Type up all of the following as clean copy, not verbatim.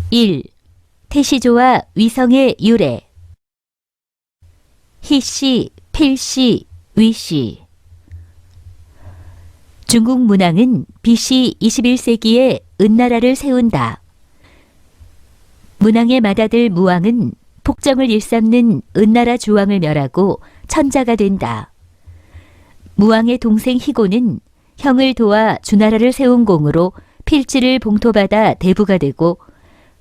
1. 태시조와 위성의 유래. 희씨, 필씨, 위씨. 중국 문왕은 BC 21세기에 은나라를 세운다. 문왕의 맏아들 무왕은 폭정을 일삼는 은나라 주왕을 멸하고 천자가 된다. 무왕의 동생 희고는 형을 도와 주나라를 세운 공으로 필지를 봉토받아 대부가 되고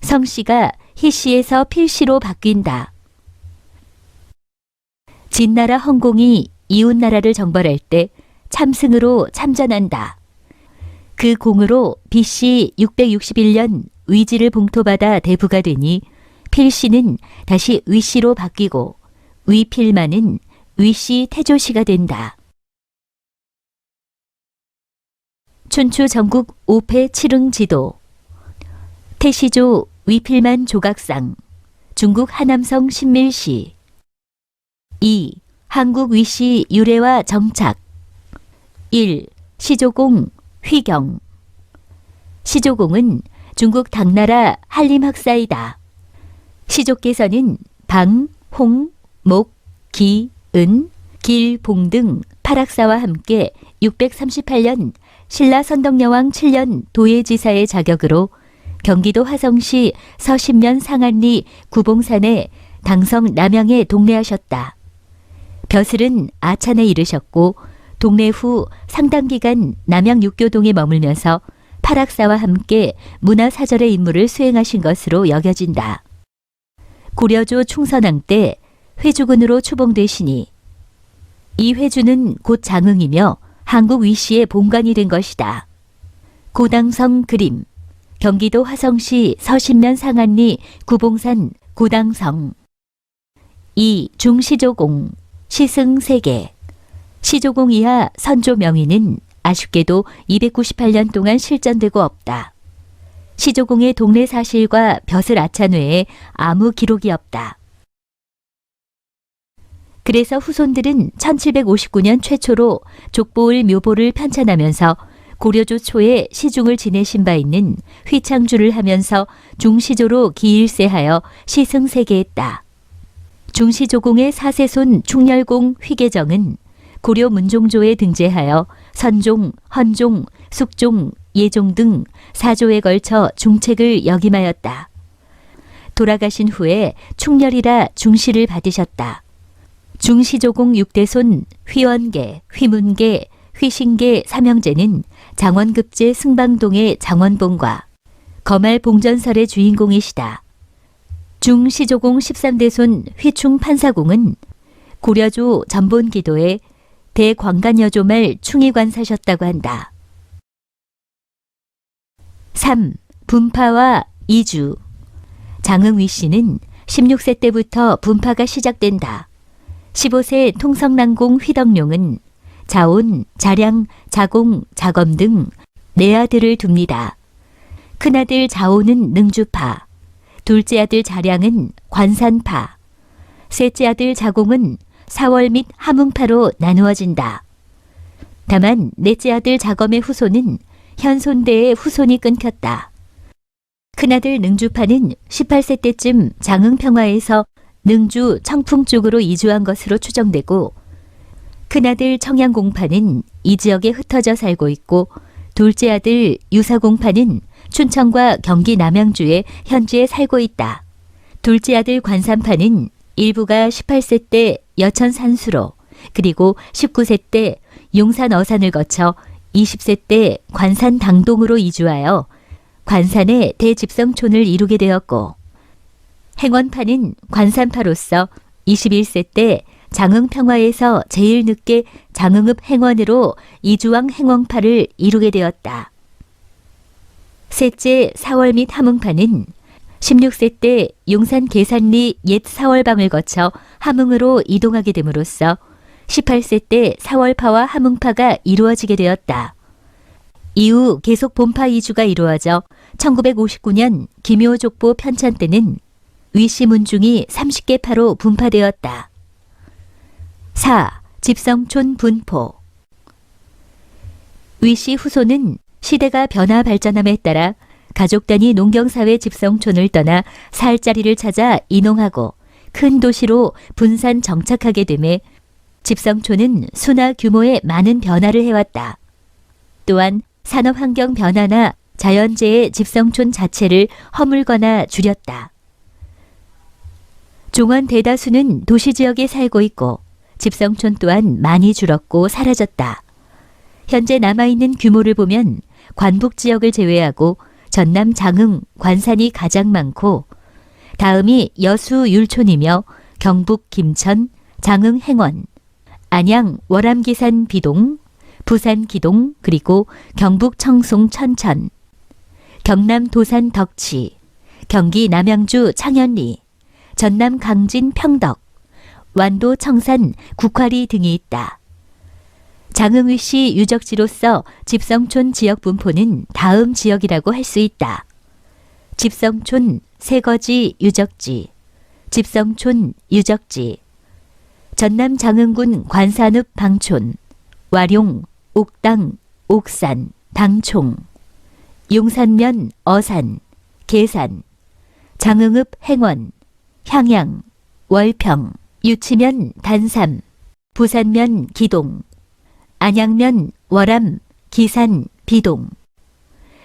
성씨가 희씨에서 필씨로 바뀐다. 진나라 헌공이 이웃나라를 정벌할 때 참승으로 참전한다. 그 공으로 BC 661년 위지를 봉토받아 대부가 되니 필씨는 다시 위씨로 바뀌고 위필만은 위씨 태조씨가 된다. 춘추 전국 5패 7흥 지도. 태시조 위필만 조각상. 중국 하남성 신밀시. 2. 한국 위씨 유래와 정착. 1. 시조공 휘경. 시조공은 중국 당나라 한림학사이다. 시조께서는 방, 홍, 목, 기, 은, 길, 봉 등 8학사와 함께 638년 신라 선덕여왕 7년 도예지사의 자격으로 경기도 화성시 서신면 상안리 구봉산에 당성 남양에 동래하셨다. 벼슬은 아찬에 이르셨고 동래 후 상당 기간 남양 육교동에 머물면서 8학사와 함께 문화사절의 임무를 수행하신 것으로 여겨진다. 고려조 충선왕 때 회주군으로 추봉되시니 이 회주는 곧 장흥이며 한국 위씨의 본관이 된 것이다. 고당성 그림. 경기도 화성시 서신면 상안리 구봉산 고당성. 2. 중시조공 시승세계. 시조공 이하 선조 명의는 아쉽게도 298년 동안 실전되고 없다. 시조공의 동래 사실과 벼슬 아찬 외에 아무 기록이 없다. 그래서 후손들은 1759년 최초로 족보을 묘보를 편찬하면서 고려조 초에 시중을 지내신 바 있는 휘창주를 하면서 중시조로 기일세하여 시승세계했다. 중시조공의 사세손 충렬공 휘계정은 고려 문종조에 등재하여 선종, 헌종, 숙종, 예종 등 4조에 걸쳐 중책을 역임하였다. 돌아가신 후에 충렬이라 중시를 받으셨다. 중시조공 6대손 휘원계, 휘문계, 휘신계 삼형제는 장원급제 승방동의 장원봉과 거말봉전설의 주인공이시다. 중시조공 13대손 휘충판사공은 고려조 전본기도에 대광간여조말 충의관사셨다고 한다. 3. 분파와 이주. 장흥위씨는 16세 때부터 분파가 시작된다. 15세 통성난공 휘덕룡은 자온, 자량, 자공, 자검 등 네 아들을 둡니다. 큰아들 자온은 능주파, 둘째 아들 자량은 관산파, 셋째 아들 자공은 사월 및 함흥파로 나누어진다. 다만 넷째 아들 자검의 후손은 현손대의 후손이 끊겼다. 큰아들 능주파는 18세 때쯤 장흥평화에서 능주 청풍 쪽으로 이주한 것으로 추정되고 큰아들 청양공파는 이 지역에 흩어져 살고 있고 둘째 아들 유사공파는 춘천과 경기 남양주에 현재 살고 있다. 둘째 아들 관산파는 일부가 18세 때 여천 산수로 그리고 19세 때 용산 어산을 거쳐 20세 때 관산 당동으로 이주하여 관산의 대집성촌을 이루게 되었고 행원파는 관산파로서 21세 때 장흥평화에서 제일 늦게 장흥읍 행원으로 이주왕 행원파를 이루게 되었다. 셋째 사월 및 함흥파는 16세 때 용산 계산리 옛 사월방을 거쳐 함흥으로 이동하게 됨으로써 18세 때 사월파와 함흥파가 이루어지게 되었다. 이후 계속 본파 이주가 이루어져 1959년 기묘족보 편찬 때는 위씨 문중이 30개 파로 분파되었다. 4. 집성촌 분포. 위씨 후손은 시대가 변화 발전함에 따라 가족 단위 농경사회 집성촌을 떠나 살자리를 찾아 이농하고 큰 도시로 분산 정착하게 되매 집성촌은 수나 규모의 많은 변화를 해왔다. 또한 산업환경 변화나 자연재해 집성촌 자체를 허물거나 줄였다. 종원 대다수는 도시지역에 살고 있고 집성촌 또한 많이 줄었고 사라졌다. 현재 남아있는 규모를 보면 관북지역을 제외하고 전남 장흥, 관산이 가장 많고 다음이 여수 율촌이며 경북 김천, 장흥 행원, 안양 월암기산 비동, 부산 기동 그리고 경북 청송 천천, 경남 도산 덕치, 경기 남양주 창현리, 전남 강진 평덕, 완도 청산 국화리 등이 있다. 장흥위시 유적지로서 집성촌 지역 분포는 다음 지역이라고 할 수 있다. 집성촌 세거지 유적지, 집성촌 유적지, 전남 장흥군 관산읍 방촌, 와룡, 옥당, 옥산, 당총, 용산면 어산, 계산, 장흥읍 행원, 향양, 월평, 유치면 단삼, 부산면 기동, 안양면 월암, 기산, 비동,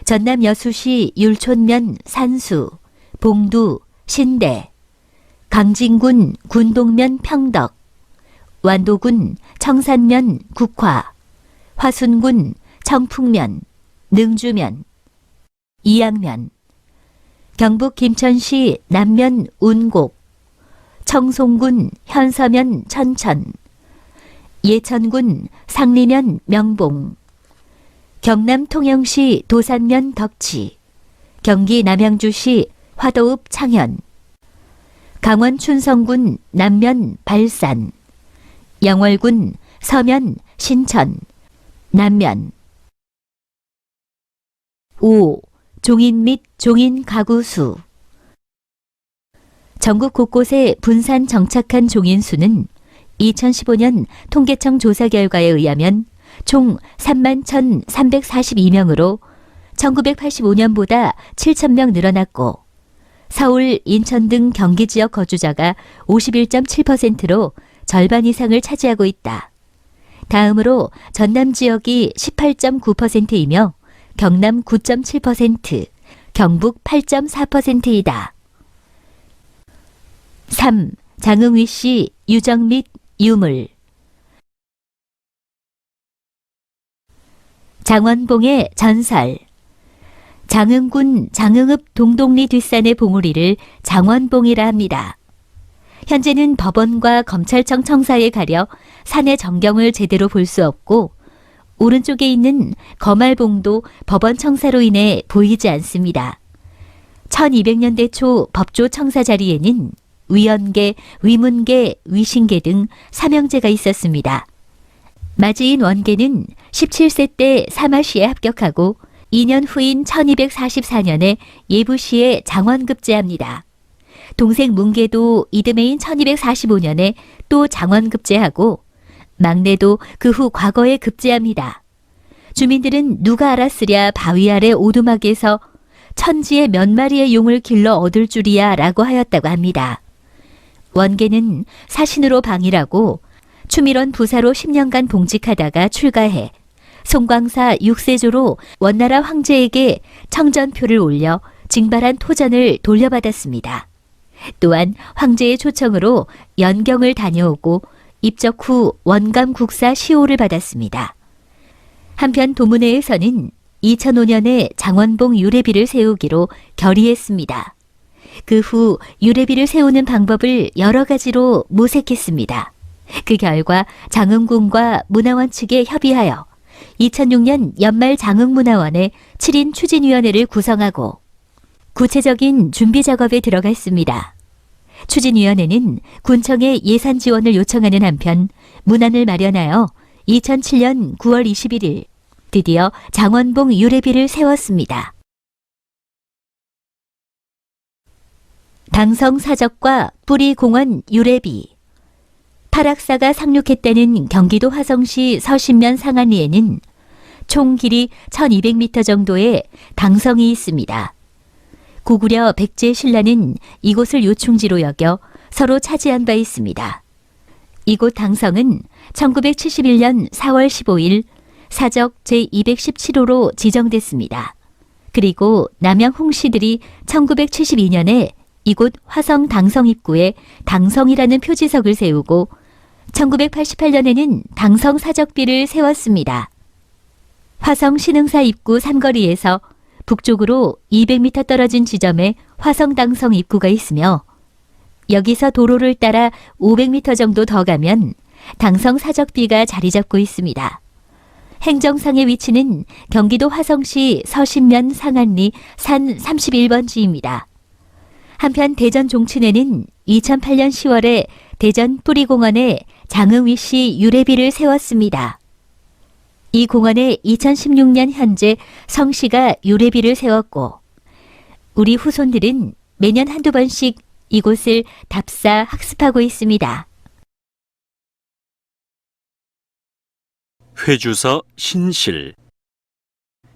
전남 여수시 율촌면 산수, 봉두, 신대, 강진군 군동면 평덕, 완도군 청산면 국화, 화순군 청풍면, 능주면, 이양면, 경북 김천시 남면 운곡, 청송군 현서면 천천, 예천군 상리면 명봉, 경남 통영시 도산면 덕치, 경기 남양주시 화도읍 창현, 강원 춘성군 남면 발산, 영월군 서면 신천, 남면. 5. 종인 및 종인 가구 수. 전국 곳곳에 분산 정착한 종인 수는 2015년 통계청 조사 결과에 의하면 총 31,342명으로 1985년보다 7,000명 늘어났고 서울, 인천 등 경기 지역 거주자가 51.7%로 절반 이상을 차지하고 있다. 다음으로 전남 지역이 18.9%이며 경남 9.7%, 경북 8.4%이다. 3. 장흥위시 유적 및 유물. 장원봉의 전설. 장흥군 장흥읍 동동리 뒷산의 봉우리를 장원봉이라 합니다. 현재는 법원과 검찰청 청사에 가려 산의 전경을 제대로 볼 수 없고 오른쪽에 있는 거말봉도 법원 청사로 인해 보이지 않습니다. 1200년대 초 법조 청사 자리에는 위원계, 위문계, 위신계 등 사명제가 있었습니다. 마지인 원계는 17세 때 사마시에 합격하고 2년 후인 1244년에 예부시에 장원급제합니다. 동생 문계도 이듬해인 1245년에 또 장원급제하고 막내도 그 후 과거에 급제합니다. 주민들은 누가 알았으랴 바위 아래 오두막에서 천지에 몇 마리의 용을 길러 얻을 줄이야 라고 하였다고 합니다. 원계는 사신으로 방일하고 추밀원 부사로 10년간 봉직하다가 출가해 송광사 6세조로 원나라 황제에게 청전표를 올려 징발한 토전을 돌려받았습니다. 또한 황제의 초청으로 연경을 다녀오고 입적 후 원감국사 시호를 받았습니다. 한편 도문회에서는 2005년에 장원봉 유래비를 세우기로 결의했습니다. 그 후 유래비를 세우는 방법을 여러 가지로 모색했습니다. 그 결과 장흥군과 문화원 측에 협의하여 2006년 연말 장흥문화원에 7인 추진위원회를 구성하고 구체적인 준비 작업에 들어갔습니다. 추진위원회는 군청에 예산 지원을 요청하는 한편 문안을 마련하여 2007년 9월 21일 드디어 장원봉 유래비를 세웠습니다. 당성사적과 뿌리공원 유래비. 파락사가 상륙했다는 경기도 화성시 서신면 상안리에는 총 길이 1200m 정도의 당성이 있습니다. 고구려 백제 신라는 이곳을 요충지로 여겨 서로 차지한 바 있습니다. 이곳 당성은 1971년 4월 15일 사적 제217호로 지정됐습니다. 그리고 남양 홍씨들이 1972년에 이곳 화성 당성 입구에 당성이라는 표지석을 세우고 1988년에는 당성 사적비를 세웠습니다. 화성 신흥사 입구 삼거리에서 북쪽으로 200m 떨어진 지점에 화성 당성 입구가 있으며 여기서 도로를 따라 500m 정도 더 가면 당성 사적비가 자리 잡고 있습니다. 행정상의 위치는 경기도 화성시 서신면 상안리 산 31번지입니다. 한편 대전 종친에는 2008년 10월에 대전 뿌리공원에 장흥위 씨 유래비를 세웠습니다. 이 공원에 2016년 현재 성씨가 유래비를 세웠고 우리 후손들은 매년 한두 번씩 이곳을 답사 학습하고 있습니다. 회주서 신실,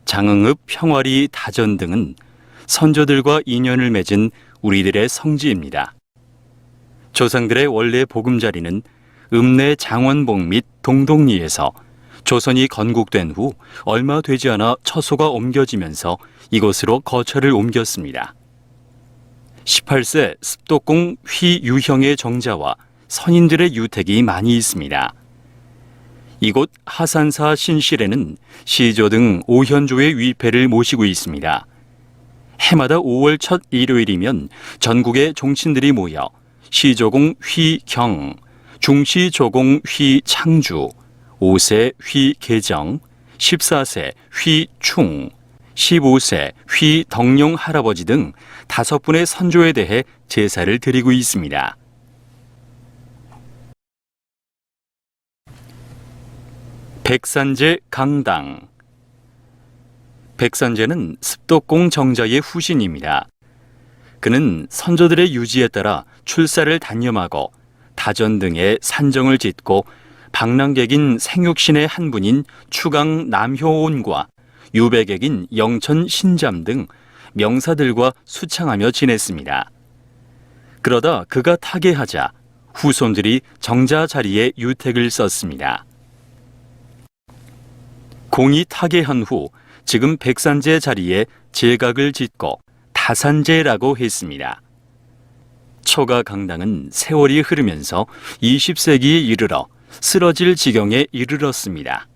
장흥읍 평화리 다전 등은 선조들과 인연을 맺은 우리들의 성지입니다. 조상들의 원래 보금자리는 읍내 장원봉 및 동동리에서 조선이 건국된 후 얼마 되지 않아 처소가 옮겨지면서 이곳으로 거처를 옮겼습니다. 18세 습독공 휘유형의 정자와 선인들의 유택이 많이 있습니다. 이곳 하산사 신실에는 시조 등 오현조의 위패를 모시고 있습니다. 해마다 5월 첫 일요일이면 전국의 종친들이 모여 시조공 휘경, 중시조공 휘창주, 5세 휘계정, 14세 휘충, 15세 휘덕룡 할아버지 등 5분의 선조에 대해 제사를 드리고 있습니다. 백산제 강당. 백산제는 습독공 정자의 후신입니다. 그는 선조들의 유지에 따라 출사를 단념하고 다전 등의 산정을 짓고 방랑객인 생육신의 한 분인 추강 남효온과 유배객인 영천 신잠 등 명사들과 수창하며 지냈습니다. 그러다 그가 타계하자 후손들이 정자 자리에 유택을 썼습니다. 공이 타계한 후 지금 백산제 자리에 제각을 짓고 다산제라고 했습니다. 초가 강당은 세월이 흐르면서 20세기에 이르러 쓰러질 지경에 이르렀습니다.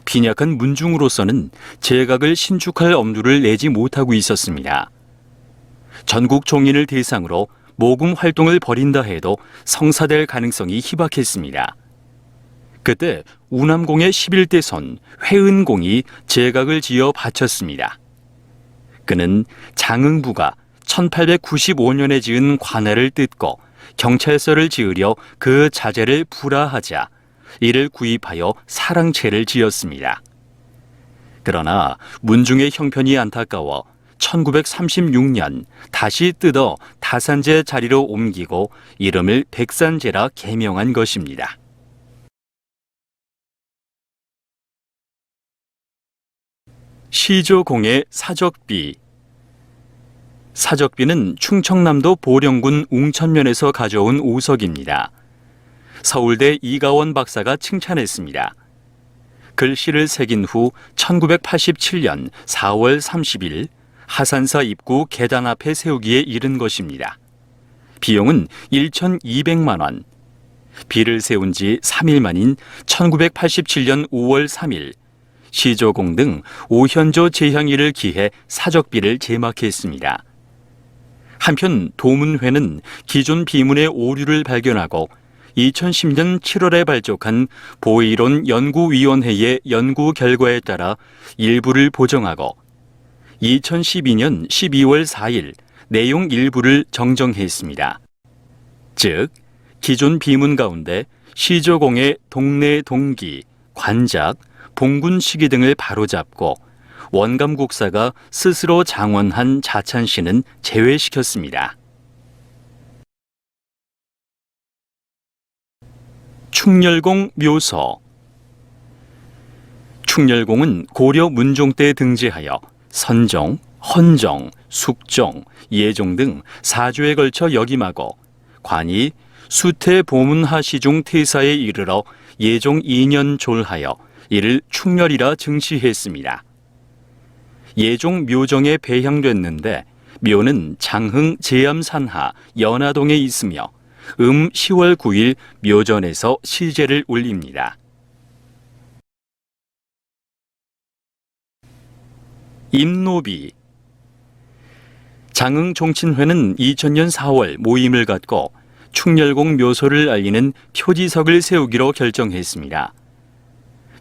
빈약한 문중으로서는 제각을 신축할 엄두를 내지 못하고 있었습니다. 전국 종인을 대상으로 모금 활동을 벌인다 해도 성사될 가능성이 희박했습니다. 그때 우남공의 11대 손 회은공이 제각을 지어 바쳤습니다. 그는 장흥부가 1895년에 지은 관할을 뜯고 경찰서를 지으려 그 자재를 불화하자 이를 구입하여 사랑채를 지었습니다. 그러나 문중의 형편이 안타까워 1936년 다시 뜯어 다산제 자리로 옮기고 이름을 백산제라 개명한 것입니다. 시조공의 사적비. 사적비는 충청남도 보령군 웅천면에서 가져온 오석입니다. 서울대 이가원 박사가 칭찬했습니다. 글씨를 새긴 후 1987년 4월 30일 하산사 입구 계단 앞에 세우기에 이른 것입니다. 비용은 1,200만 원. 비를 세운 지 3일 만인 1987년 5월 3일 시조공 등 오현조 제향일을 기해 사적비를 제막했습니다. 한편 도문회는 기존 비문의 오류를 발견하고 2010년 7월에 발족한 보이론 연구위원회의 연구 결과에 따라 일부를 보정하고 2012년 12월 4일 내용 일부를 정정했습니다. 즉, 기존 비문 가운데 시조공의 동네 동기, 관작, 봉군 시기 등을 바로잡고 원감국사가 스스로 장원한 자찬시는 제외시켰습니다. 충렬공 묘소. 충렬공은 고려 문종 때 등재하여 선종, 헌정, 숙정, 예종 등 4조에 걸쳐 역임하고 관이 수태 보문하 시중 태사에 이르러 예종 2년 졸하여 이를 충렬이라 증시했습니다. 예종 묘정에 배향됐는데 묘는 장흥 제암산하 연화동에 있으며 10월 9일 묘전에서 시제를 올립니다. 임노비. 장흥 종친회는 2000년 4월 모임을 갖고 충렬공 묘소를 알리는 표지석을 세우기로 결정했습니다.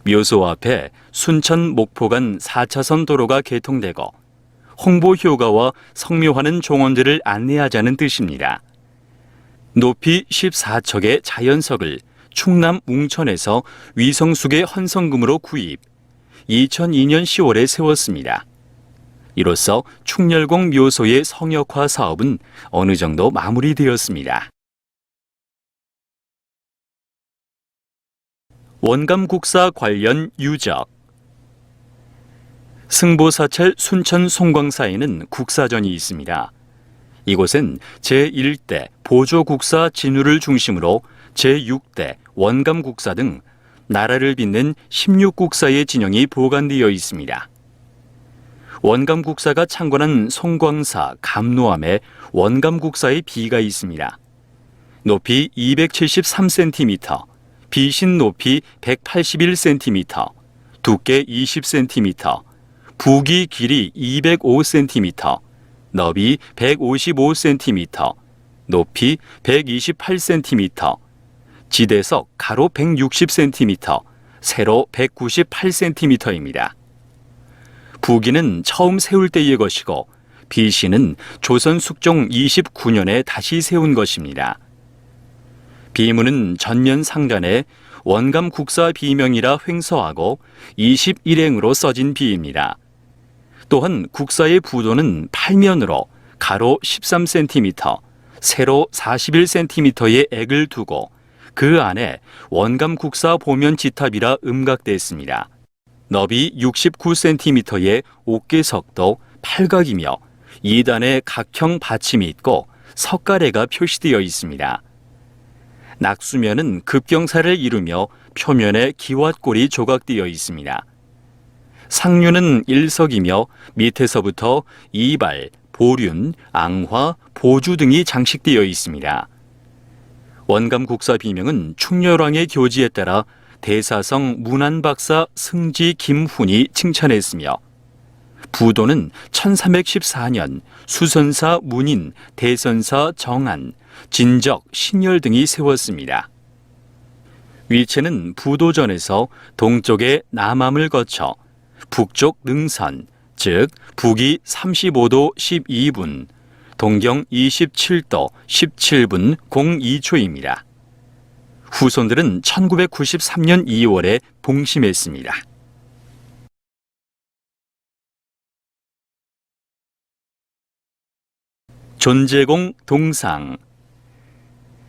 묘소 앞에 순천 목포 간 4차선 도로가 개통되고 홍보 효과와 성묘하는 종원들을 안내하자는 뜻입니다. 높이 14척의 자연석을 충남 웅천에서 위성숙의 헌성금으로 구입, 2002년 10월에 세웠습니다. 이로써 충렬공 묘소의 성역화 사업은 어느 정도 마무리되었습니다. 원감국사 관련 유적. 승보사찰 순천 송광사에는 국사전이 있습니다. 이곳은 제1대 보조국사 진우를 중심으로 제6대 원감국사 등 나라를 빛낸 16국사의 진영이 보관되어 있습니다. 원감국사가 창건한 송광사 감로암에 원감국사의 비가 있습니다. 높이 273cm, 비신 높이 181cm, 두께 20cm, 부기 길이 205cm, 너비 155cm, 높이 128cm, 지대석 가로 160cm, 세로 198cm입니다. 부기는 처음 세울 때의 것이고 비신은 조선 숙종 29년에 다시 세운 것입니다. 비문은 전면 상단에 원감국사 비명이라 횡서하고 21행으로 써진 비입니다. 또한 국사의 부도는 8면으로 가로 13cm, 세로 41cm의 액을 두고 그 안에 원감국사 보면 지탑이라 음각됐습니다. 너비 69cm의 옥계석도 팔각이며 2단에 각형 받침이 있고 석가래가 표시되어 있습니다. 낙수면은 급경사를 이루며 표면에 기왓골이 조각되어 있습니다. 상류는 일석이며 밑에서부터 이발, 보륜, 앙화, 보주 등이 장식되어 있습니다. 원감국사 비명은 충렬왕의 교지에 따라 대사성 문안박사 승지 김훈이 칭찬했으며 부도는 1314년 수선사 문인, 대선사 정안, 진적, 신열 등이 세웠습니다. 위치는 부도전에서 동쪽의 남암을 거쳐 북쪽 능선, 즉 북위 35도 12분, 동경 27도 17분 02초입니다. 후손들은 1993년 2월에 봉심했습니다. 존재공 동상.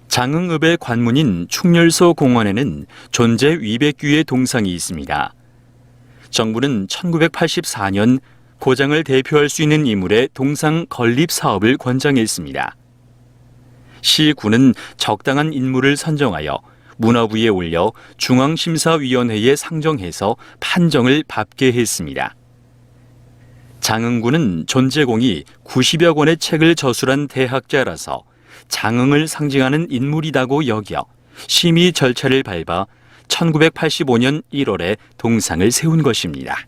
장흥읍의 관문인 충렬소 공원에는 존재 위백규의 동상이 있습니다. 정부는 1984년 고장을 대표할 수 있는 인물의 동상 건립 사업을 권장했습니다. 시군은 적당한 인물을 선정하여 문화부에 올려 중앙심사위원회에 상정해서 판정을 받게 했습니다. 장흥군은 존재공이 90여 권의 책을 저술한 대학자라서 장흥을 상징하는 인물이라고 여겨 심의 절차를 밟아 1985년 1월에 동상을 세운 것입니다.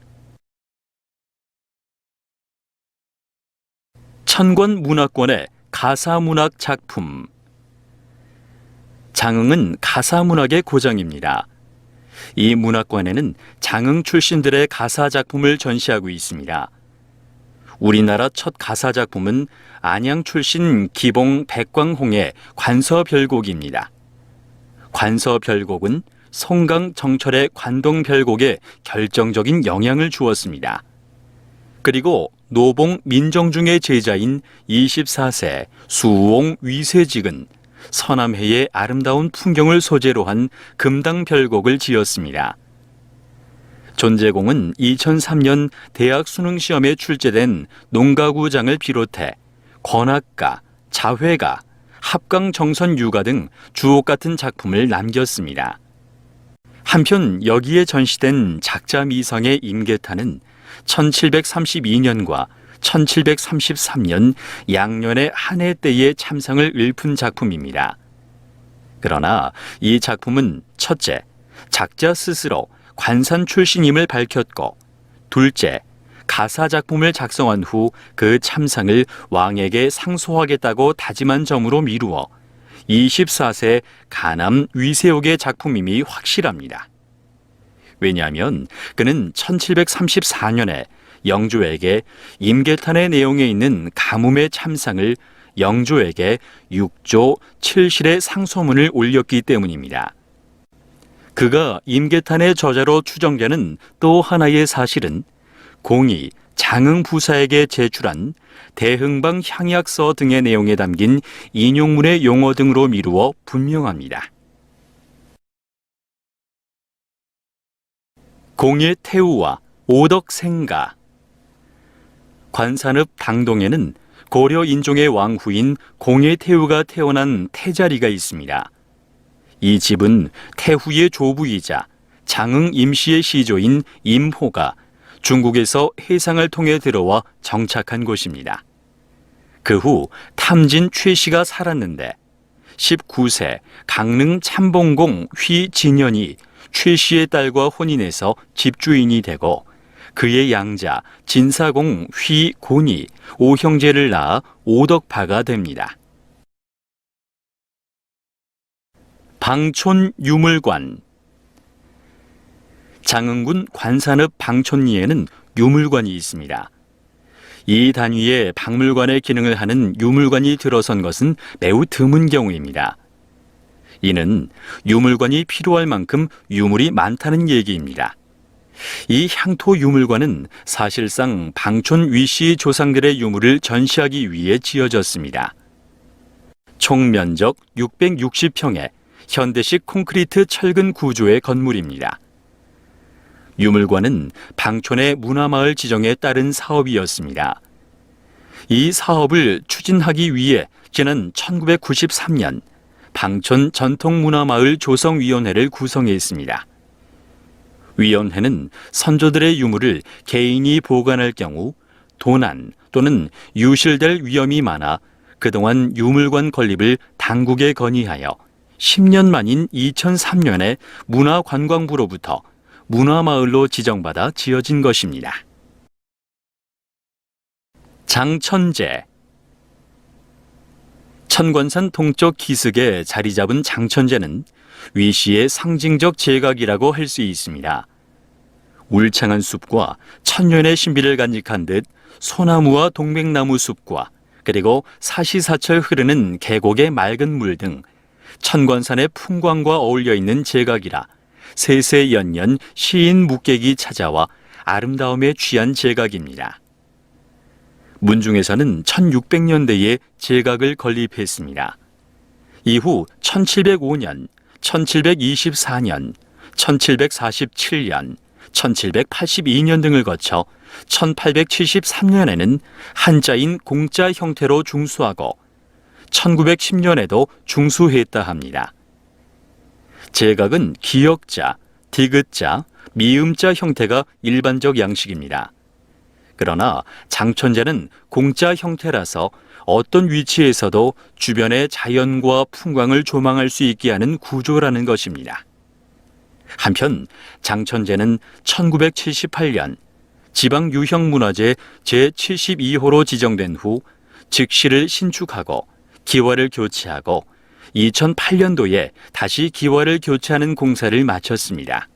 천권문화권의 가사문학 작품. 장흥은 가사문학의 고장입니다. 이 문화권에는 장흥 출신들의 가사작품을 전시하고 있습니다. 우리나라 첫 가사작품은 안양 출신 기봉 백광홍의 관서별곡입니다. 관서별곡은 송강 정철의 관동별곡에 결정적인 영향을 주었습니다. 그리고 노봉 민정중의 제자인 24세 수옹 위세직은 서남해의 아름다운 풍경을 소재로 한 금당별곡을 지었습니다. 존재공은 2003년 대학 수능시험에 출제된 농가구장을 비롯해 권학가, 자회가, 합강정선유가 등 주옥 같은 작품을 남겼습니다. 한편 여기에 전시된 작자미성의 임계탄은 1732년과 1733년 양년의 한 해 때의 참상을 읊은 작품입니다. 그러나 이 작품은 첫째, 작자 스스로 관산 출신임을 밝혔고, 둘째, 가사 작품을 작성한 후 그 참상을 왕에게 상소하겠다고 다짐한 점으로 미루어 24세 가남 위세옥의 작품임이 확실합니다. 왜냐하면 그는 1734년에 영조에게 임계탄의 내용에 있는 가뭄의 참상을 영조에게 6조 7실의 상소문을 올렸기 때문입니다. 그가 임계탄의 저자로 추정되는 또 하나의 사실은 공이 장흥부사에게 제출한 대흥방 향약서 등의 내용에 담긴 인용문의 용어 등으로 미루어 분명합니다. 공의 태우와 오덕생가. 관산읍 당동에는 고려 인종의 왕후인 공의 태우가 태어난 태자리가 있습니다. 이 집은 태후의 조부이자 장흥 임시의 시조인 임호가 중국에서 해상을 통해 들어와 정착한 곳입니다. 그 후 탐진 최씨가 살았는데 19세 강릉 참봉공 휘진현이 최씨의 딸과 혼인해서 집주인이 되고, 그의 양자 진사공 휘곤이 5형제를 낳아 오덕파가 됩니다. 방촌 유물관. 장흥군 관산읍 방촌리에는 유물관이 있습니다. 이 단위에 박물관의 기능을 하는 유물관이 들어선 것은 매우 드문 경우입니다. 이는 유물관이 필요할 만큼 유물이 많다는 얘기입니다. 이 향토 유물관은 사실상 방촌 위씨 조상들의 유물을 전시하기 위해 지어졌습니다. 총 면적 660평의 현대식 콘크리트 철근 구조의 건물입니다. 유물관은 방촌의 문화마을 지정에 따른 사업이었습니다. 이 사업을 추진하기 위해 지난 1993년 방촌 전통문화마을 조성위원회를 구성했습니다. 위원회는 선조들의 유물을 개인이 보관할 경우 도난 또는 유실될 위험이 많아 그동안 유물관 건립을 당국에 건의하여 10년 만인 2003년에 문화관광부로부터 문화마을로 지정받아 지어진 것입니다. 장천제. 천관산 동쪽 기슭에 자리 잡은 장천제는 위시의 상징적 제각이라고 할 수 있습니다. 울창한 숲과 천년의 신비를 간직한 듯 소나무와 동백나무 숲과 그리고 사시사철 흐르는 계곡의 맑은 물 등 천관산의 풍광과 어울려 있는 제각이라 세세연년 시인 묵객이 찾아와 아름다움에 취한 제각입니다. 문중에서는 1600년대에 제각을 건립했습니다. 이후 1705년, 1724년, 1747년, 1782년 등을 거쳐 1873년에는 한자인 공자 형태로 중수하고 1910년에도 중수했다 합니다. 제각은 기역자, 디귿자, 미음자 형태가 일반적 양식입니다. 그러나 장천제는 공자 형태라서 어떤 위치에서도 주변의 자연과 풍광을 조망할 수 있게 하는 구조라는 것입니다. 한편 장천제는 1978년 지방유형문화재 제72호로 지정된 후 즉시를 신축하고 기와를 교체하고 2008년도에 다시 기와를 교체하는 공사를 마쳤습니다.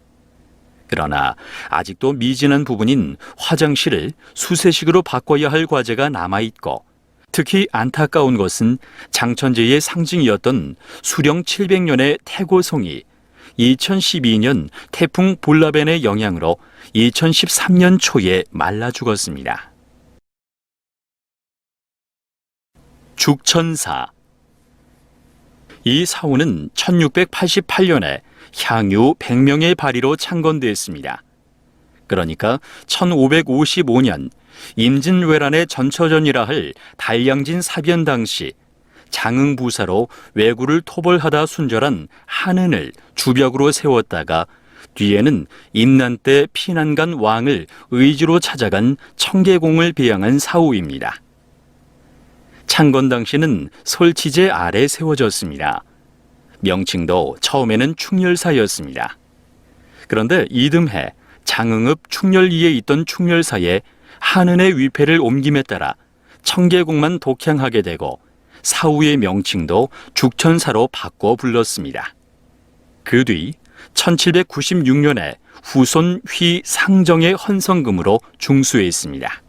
그러나 아직도 미진한 부분인 화장실을 수세식으로 바꿔야 할 과제가 남아있고, 특히 안타까운 것은 장천제의 상징이었던 수령 700년의 태고송이 2012년 태풍 볼라벤의 영향으로 2013년 초에 말라 죽었습니다. 죽천사. 이 사원은 1688년에 향유 100명의 발의로 창건됐습니다. 그러니까 1555년 임진왜란의 전처전이라 할 달량진 사변 당시 장흥부사로 왜구를 토벌하다 순절한 한은을 주벽으로 세웠다가 뒤에는 임난 때 피난간 왕을 의지로 찾아간 청계공을 배양한 사후입니다. 창건 당시는 솔치제 아래 세워졌습니다. 명칭도 처음에는 충렬사였습니다. 그런데 이듬해 장흥읍 충렬리에 있던 충렬사에 한은의 위패를 옮김에 따라 청계공만 독향하게 되고 사후의 명칭도 죽천사로 바꿔 불렀습니다. 그 뒤 1796년에 후손 휘 상정의 헌성금으로 중수했습니다.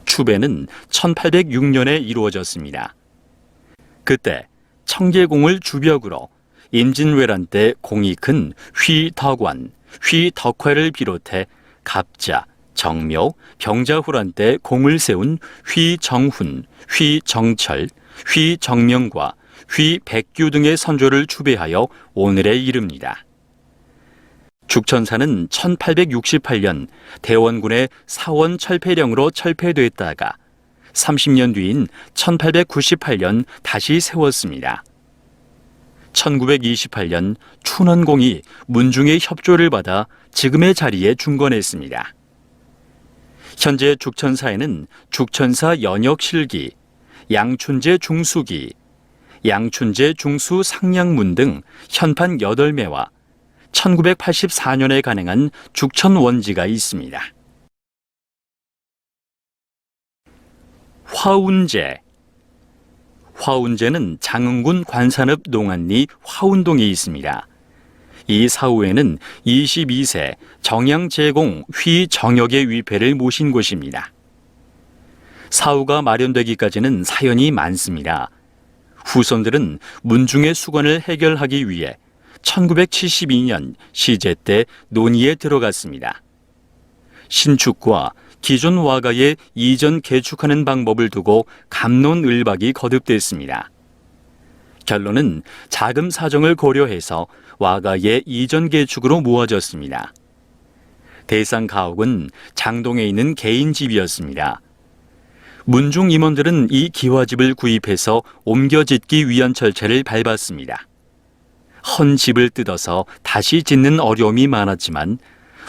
추배는 1806년에 이루어졌습니다. 그때 청계공을 주벽으로 임진왜란 때 공이 큰 휘덕원, 휘덕회를 비롯해 갑자, 정묘, 병자호란 때 공을 세운 휘정훈, 휘정철, 휘정명과 휘백규 등의 선조를 추배하여 오늘에 이릅니다. 죽천사는 1868년 대원군의 사원 철폐령으로 철폐됐다가 30년 뒤인 1898년 다시 세웠습니다. 1928년 춘원공이 문중의 협조를 받아 지금의 자리에 중건했습니다. 현재 죽천사에는 죽천사 연역실기, 양춘제 중수기, 양춘제 중수 상량문 등 현판 8매와 1984년에 간행한 죽천원지가 있습니다. 화운제. 화운제는 장흥군 관산읍 농안리 화운동에 있습니다. 이 사후에는 22세 정양제공 휘정역의 위패를 모신 곳입니다. 사후가 마련되기까지는 사연이 많습니다. 후손들은 문중의 수건을 해결하기 위해 1972년 시제 때 논의에 들어갔습니다. 신축과 기존 와가의 이전 개축하는 방법을 두고 갑론을박이 거듭됐습니다. 결론은 자금 사정을 고려해서 와가의 이전 개축으로 모아졌습니다. 대상 가옥은 장동에 있는 개인 집이었습니다. 문중 임원들은 이 기와집을 구입해서 옮겨 짓기 위한 절차를 밟았습니다. 헌 집을 뜯어서 다시 짓는 어려움이 많았지만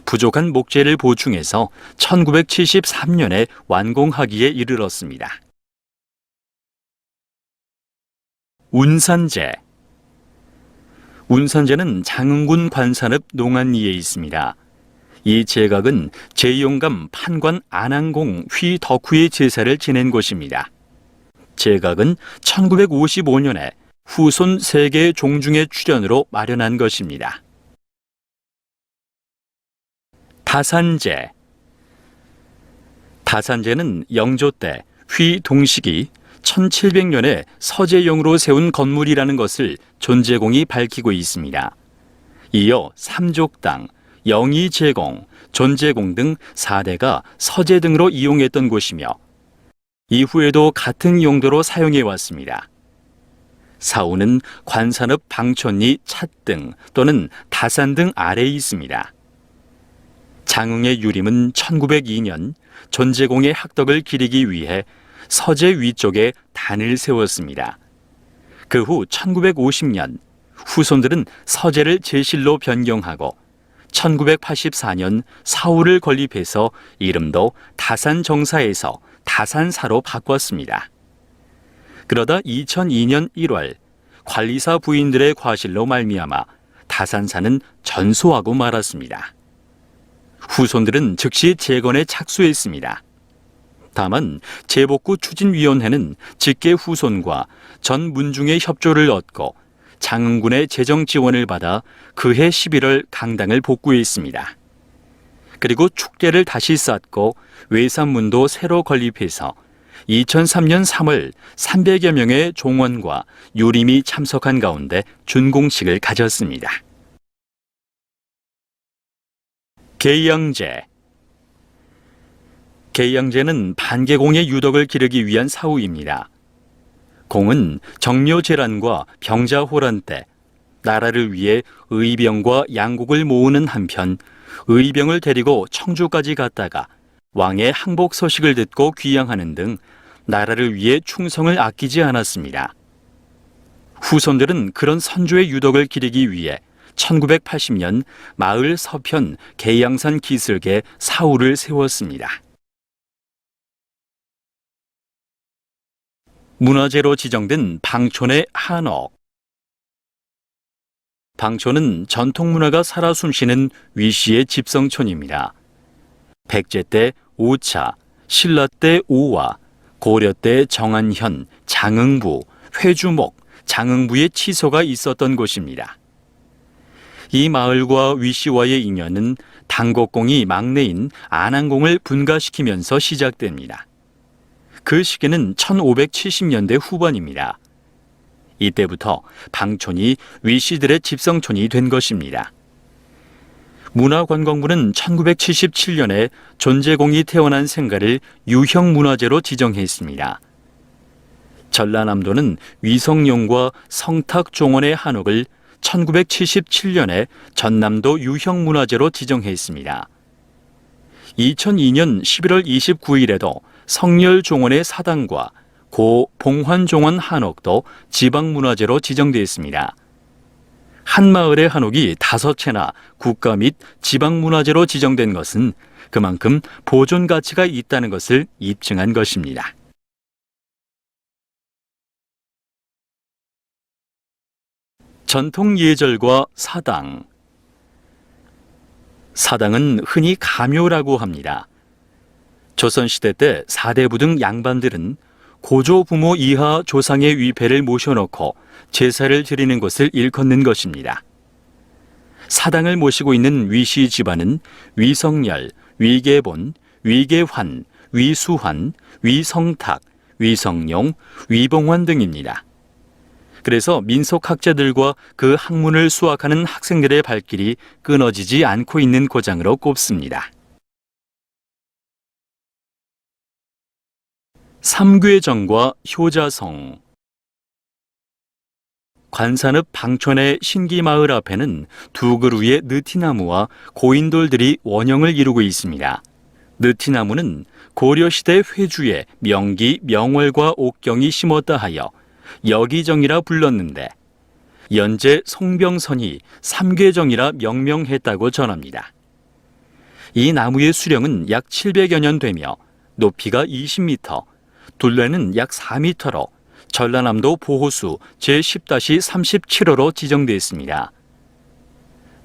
부족한 목재를 보충해서 1973년에 완공하기에 이르렀습니다. 운산제. 운산제는 장흥군 관산읍 농안리에 있습니다. 이 제각은 제용감 판관 안항공 휘덕후의 제사를 지낸 곳입니다. 제각은 1955년에 후손 세계 종중의 출연으로 마련한 것입니다. 다산제. 다산제는 영조 때 휘동식이 1700년에 서제용으로 세운 건물이라는 것을 존제공이 밝히고 있습니다. 이어 삼족당, 영의제공, 존제공 등 4대가 서제 등으로 이용했던 곳이며 이후에도 같은 용도로 사용해왔습니다. 사우는 관산읍 방촌리 찻등 또는 다산 등 아래에 있습니다. 장흥의 유림은 1902년 존제공의 학덕을 기리기 위해 서제 위쪽에 단을 세웠습니다. 그 후 1950년 후손들은 서제를 제실로 변경하고 1984년 사후를 건립해서 이름도 다산정사에서 다산사로 바꿨습니다. 그러다 2002년 1월 관리사 부인들의 과실로 말미암아 다산사는 전소하고 말았습니다. 후손들은 즉시 재건에 착수했습니다. 다만 재복구 추진위원회는 직계 후손과 전 문중의 협조를 얻고 장흥군의 재정 지원을 받아 그해 11월 강당을 복구했습니다. 그리고 축대를 다시 쌓고 외산문도 새로 건립해서 2003년 3월 300여 명의 종원과 유림이 참석한 가운데 준공식을 가졌습니다. 계양제. 계양제는 반계공의 유덕을 기르기 위한 사후입니다. 공은 정묘재란과 병자호란 때 나라를 위해 의병과 양국을 모으는 한편 의병을 데리고 청주까지 갔다가 왕의 항복 소식을 듣고 귀양하는 등 나라를 위해 충성을 아끼지 않았습니다. 후손들은 그런 선조의 유덕을 기리기 위해 1980년 마을 서편 계양산 기슭에 사후를 세웠습니다. 문화재로 지정된 방촌의 한옥. 방촌은 전통문화가 살아 숨쉬는 위시의 집성촌입니다. 백제 때 오차, 신라 때 오와, 고려 때 정한현, 장흥부, 회주목, 장흥부의 치소가 있었던 곳입니다. 이 마을과 위시와의 인연은 당곡공이 막내인 안항공을 분가시키면서 시작됩니다. 그 시기는 1570년대 후반입니다. 이때부터 방촌이 위시들의 집성촌이 된 것입니다. 문화관광부는 1977년에 존재공이 태어난 생가를 유형문화재로 지정했습니다. 전라남도는 위성룡과 성탁종원의 한옥을 1977년에 전남도 유형문화재로 지정했습니다. 2002년 11월 29일에도 성렬종원의 사당과 고 봉환종원 한옥도 지방문화재로 지정되었습니다. 한 마을의 한옥이 5채나 국가 및 지방문화재로 지정된 것은 그만큼 보존 가치가 있다는 것을 입증한 것입니다. 전통 예절과 사당. 사당은 흔히 가묘라고 합니다. 조선시대 때 사대부 등 양반들은 고조 부모 이하 조상의 위패를 모셔놓고 제사를 드리는 것을 일컫는 것입니다. 사당을 모시고 있는 위시 집안은 위성열, 위계본, 위계환, 위수환, 위성탁, 위성룡, 위봉환 등입니다. 그래서 민속학자들과 그 학문을 수학하는 학생들의 발길이 끊어지지 않고 있는 고장으로 꼽습니다. 삼괴정과 효자성. 관산읍 방촌의 신기마을 앞에는 두 그루의 느티나무와 고인돌들이 원형을 이루고 있습니다. 느티나무는 고려시대 회주에 명기, 명월과 옥경이 심었다 하여 여기정이라 불렀는데 연재 송병선이 삼괴정이라 명명했다고 전합니다. 이 나무의 수령은 약 700여 년 되며 높이가 20m, 둘레는 약 4m로 전라남도 보호수 제10-37호로 지정되어 있습니다.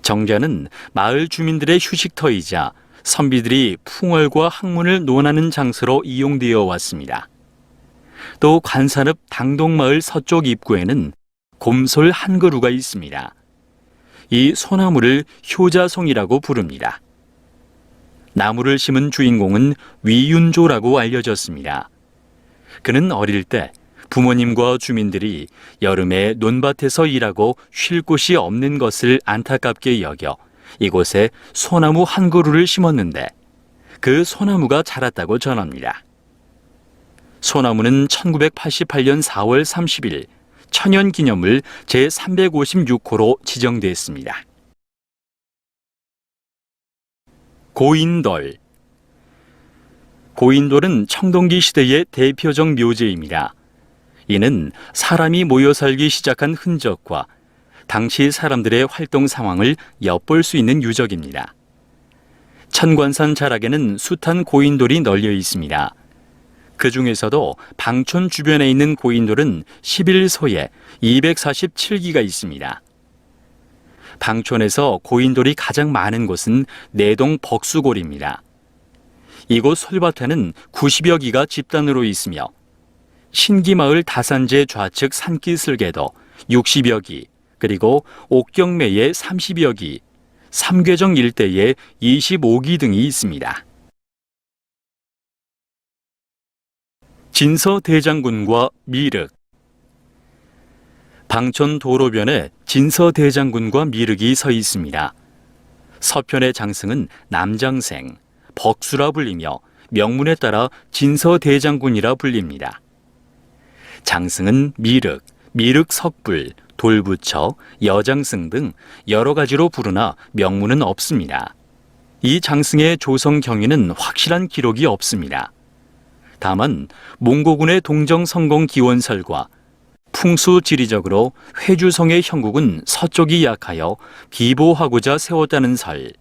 정자는 마을 주민들의 휴식터이자 선비들이 풍월과 학문을 논하는 장소로 이용되어 왔습니다. 또 관산읍 당동마을 서쪽 입구에는 곰솔 한 그루가 있습니다. 이 소나무를 효자송이라고 부릅니다. 나무를 심은 주인공은 위윤조라고 알려졌습니다. 그는 어릴 때 부모님과 주민들이 여름에 논밭에서 일하고 쉴 곳이 없는 것을 안타깝게 여겨 이곳에 소나무 한 그루를 심었는데 그 소나무가 자랐다고 전합니다. 소나무는 1988년 4월 30일 천연기념물 제356호로 지정됐습니다. 고인돌. 고인돌은 청동기 시대의 대표적 묘제입니다. 이는 사람이 모여 살기 시작한 흔적과 당시 사람들의 활동 상황을 엿볼 수 있는 유적입니다. 천관산 자락에는 숱한 고인돌이 널려 있습니다. 그 중에서도 방촌 주변에 있는 고인돌은 11소에 247기가 있습니다. 방촌에서 고인돌이 가장 많은 곳은 내동 벅수골입니다. 이곳 솔밭에는 90여 기가 집단으로 있으며 신기마을 다산제 좌측 산기슭에도 60여 기, 그리고 옥경매에 30여 기, 삼괴정 일대에 25기 등이 있습니다. 진서대장군과 미륵. 방촌 도로변에 진서대장군과 미륵이 서 있습니다. 서편의 장승은 남장생, 벅수라 불리며 명문에 따라 진서대장군이라 불립니다. 장승은 미륵, 미륵석불, 돌부처, 여장승 등 여러 가지로 부르나 명문은 없습니다. 이 장승의 조성 경위는 확실한 기록이 없습니다. 다만 몽고군의 동정 성공 기원설과 풍수 지리적으로 회주성의 형국은 서쪽이 약하여 비보하고자 세웠다는 설,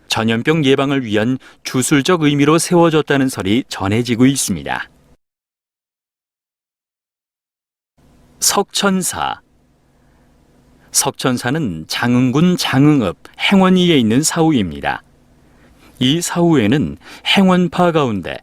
전염병 예방을 위한 주술적 의미로 세워졌다는 설이 전해지고 있습니다. 석천사. 석천사는 장흥군 장흥읍 행원리에 있는 사후입니다. 이 사후에는 행원파 가운데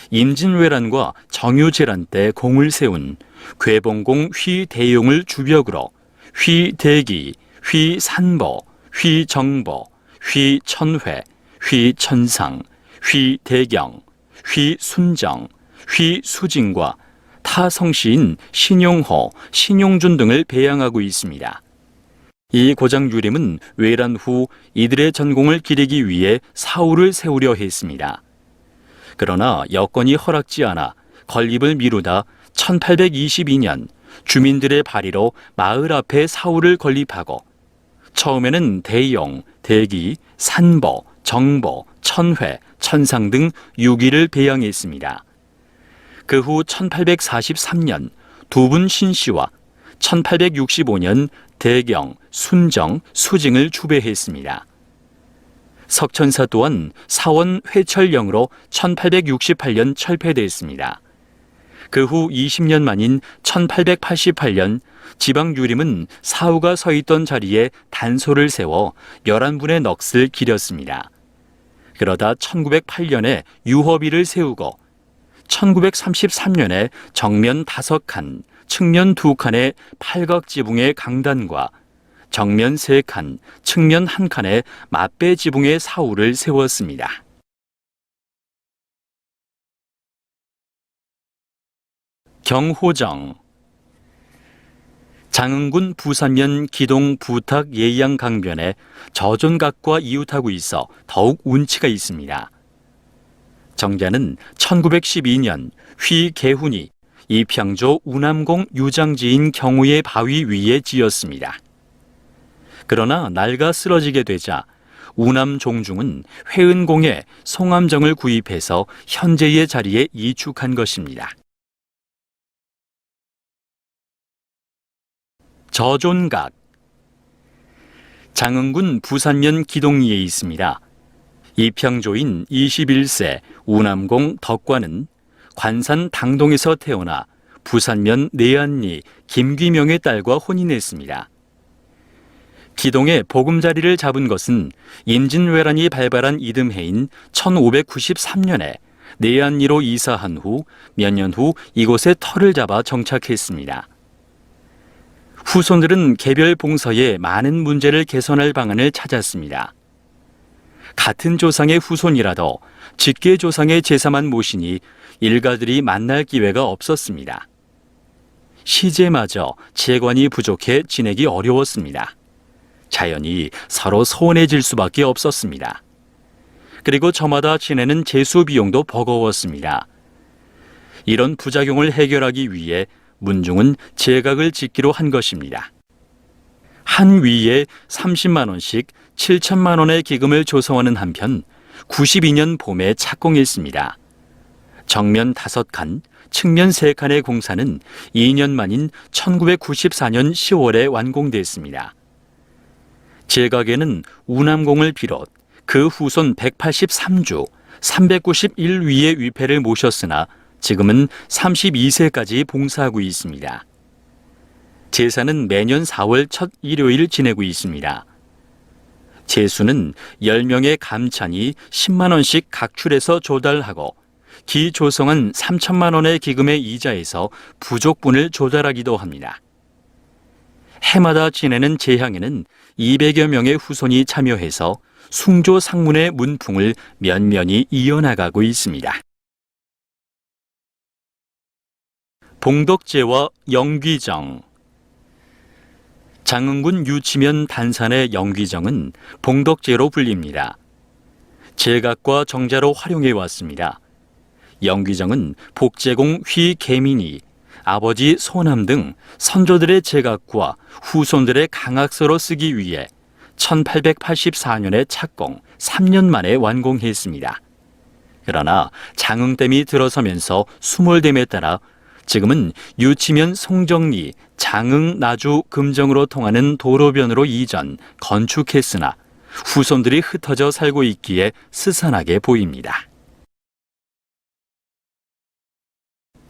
임진왜란과 정유재란 때 공을 세운 괴봉공 휘대용을 주벽으로 휘대기, 휘산보, 휘정보, 휘천회, 휘천상, 휘대경, 휘순정, 휘수진과 타 성시인 신용호, 신용준 등을 배양하고 있습니다. 이 고장유림은 외란 후 이들의 전공을 기리기 위해 사후를 세우려 했습니다. 그러나 여건이 허락지 않아 건립을 미루다 1822년 주민들의 발의로 마을 앞에 사후를 건립하고 처음에는 대용, 대기, 산보, 정보, 천회, 천상 등 6위를 배양했습니다. 그 후 1843년 두분 신씨와 1865년 대경, 순정, 수징을 추배했습니다. 석천사 또한 사원 회철령으로 1868년 철폐됐습니다. 그 후 20년 만인 1888년 지방유림은 사후가 서 있던 자리에 단소를 세워 11분의 넋을 기렸습니다. 그러다 1908년에 유허비를 세우고 1933년에 정면 5칸, 측면 2칸의 팔각지붕의 강단과 정면 3칸, 측면 1칸의 맞배 지붕의 사후를 세웠습니다. 경호정. 장흥군 부산면 기동 부탁 예양 강변에 저존각과 이웃하고 있어 더욱 운치가 있습니다. 정자는 1912년 휘계훈이 이평조 우남공 유장지인 경우의 바위 위에 지었습니다. 그러나 낡아 쓰러지게 되자 우남종중은 회은공에 송암정을 구입해서 현재의 자리에 이축한 것입니다. 저존각. 장흥군 부산면 기동리에 있습니다. 이평조인 21세 우남공 덕관은 관산 당동에서 태어나 부산면 내안리 김귀명의 딸과 혼인했습니다. 기동의 보금자리를 잡은 것은 임진왜란이 발발한 이듬해인 1593년에 내안리로 이사한 후 몇 년 후 이곳에 터를 잡아 정착했습니다. 후손들은 개별 봉서에 많은 문제를 개선할 방안을 찾았습니다. 같은 조상의 후손이라도 직계 조상의 제사만 모시니 일가들이 만날 기회가 없었습니다. 시제마저 재관이 부족해 지내기 어려웠습니다. 자연히 서로 소원해질 수밖에 없었습니다. 그리고 저마다 지내는 제수 비용도 버거웠습니다. 이런 부작용을 해결하기 위해 문중은 제각을 짓기로 한 것입니다. 한 위에 30만 원씩 7천만 원의 기금을 조성하는 한편 92년 봄에 착공했습니다. 정면 5칸, 측면 3칸의 공사는 2년 만인 1994년 10월에 완공됐습니다. 제각에는 우남공을 비롯 그 후손 183주, 391위의 위패를 모셨으나 지금은 32세까지 봉사하고 있습니다. 제사는 매년 4월 첫 일요일 지내고 있습니다. 제수는 10명의 감찬이 10만 원씩 각출해서 조달하고 기조성한 3천만 원의 기금의 이자에서 부족분을 조달하기도 합니다. 해마다 지내는 제향에는 200여 명의 후손이 참여해서 숭조 상문의 문풍을 면면이 이어나가고 있습니다. 봉덕제와 영귀정. 장흥군 유치면 단산의 영귀정은 봉덕제로 불립니다. 제각과 정자로 활용해 왔습니다. 영귀정은 복제공 휘계민이 아버지 소남 등 선조들의 제각과 후손들의 강학서로 쓰기 위해 1884년에 착공, 3년 만에 완공했습니다. 그러나 장흥댐이 들어서면서 수몰댐에 따라 지금은 유치면 송정리, 장흥, 나주, 금정으로 통하는 도로변으로 이전, 건축했으나 후손들이 흩어져 살고 있기에 스산하게 보입니다.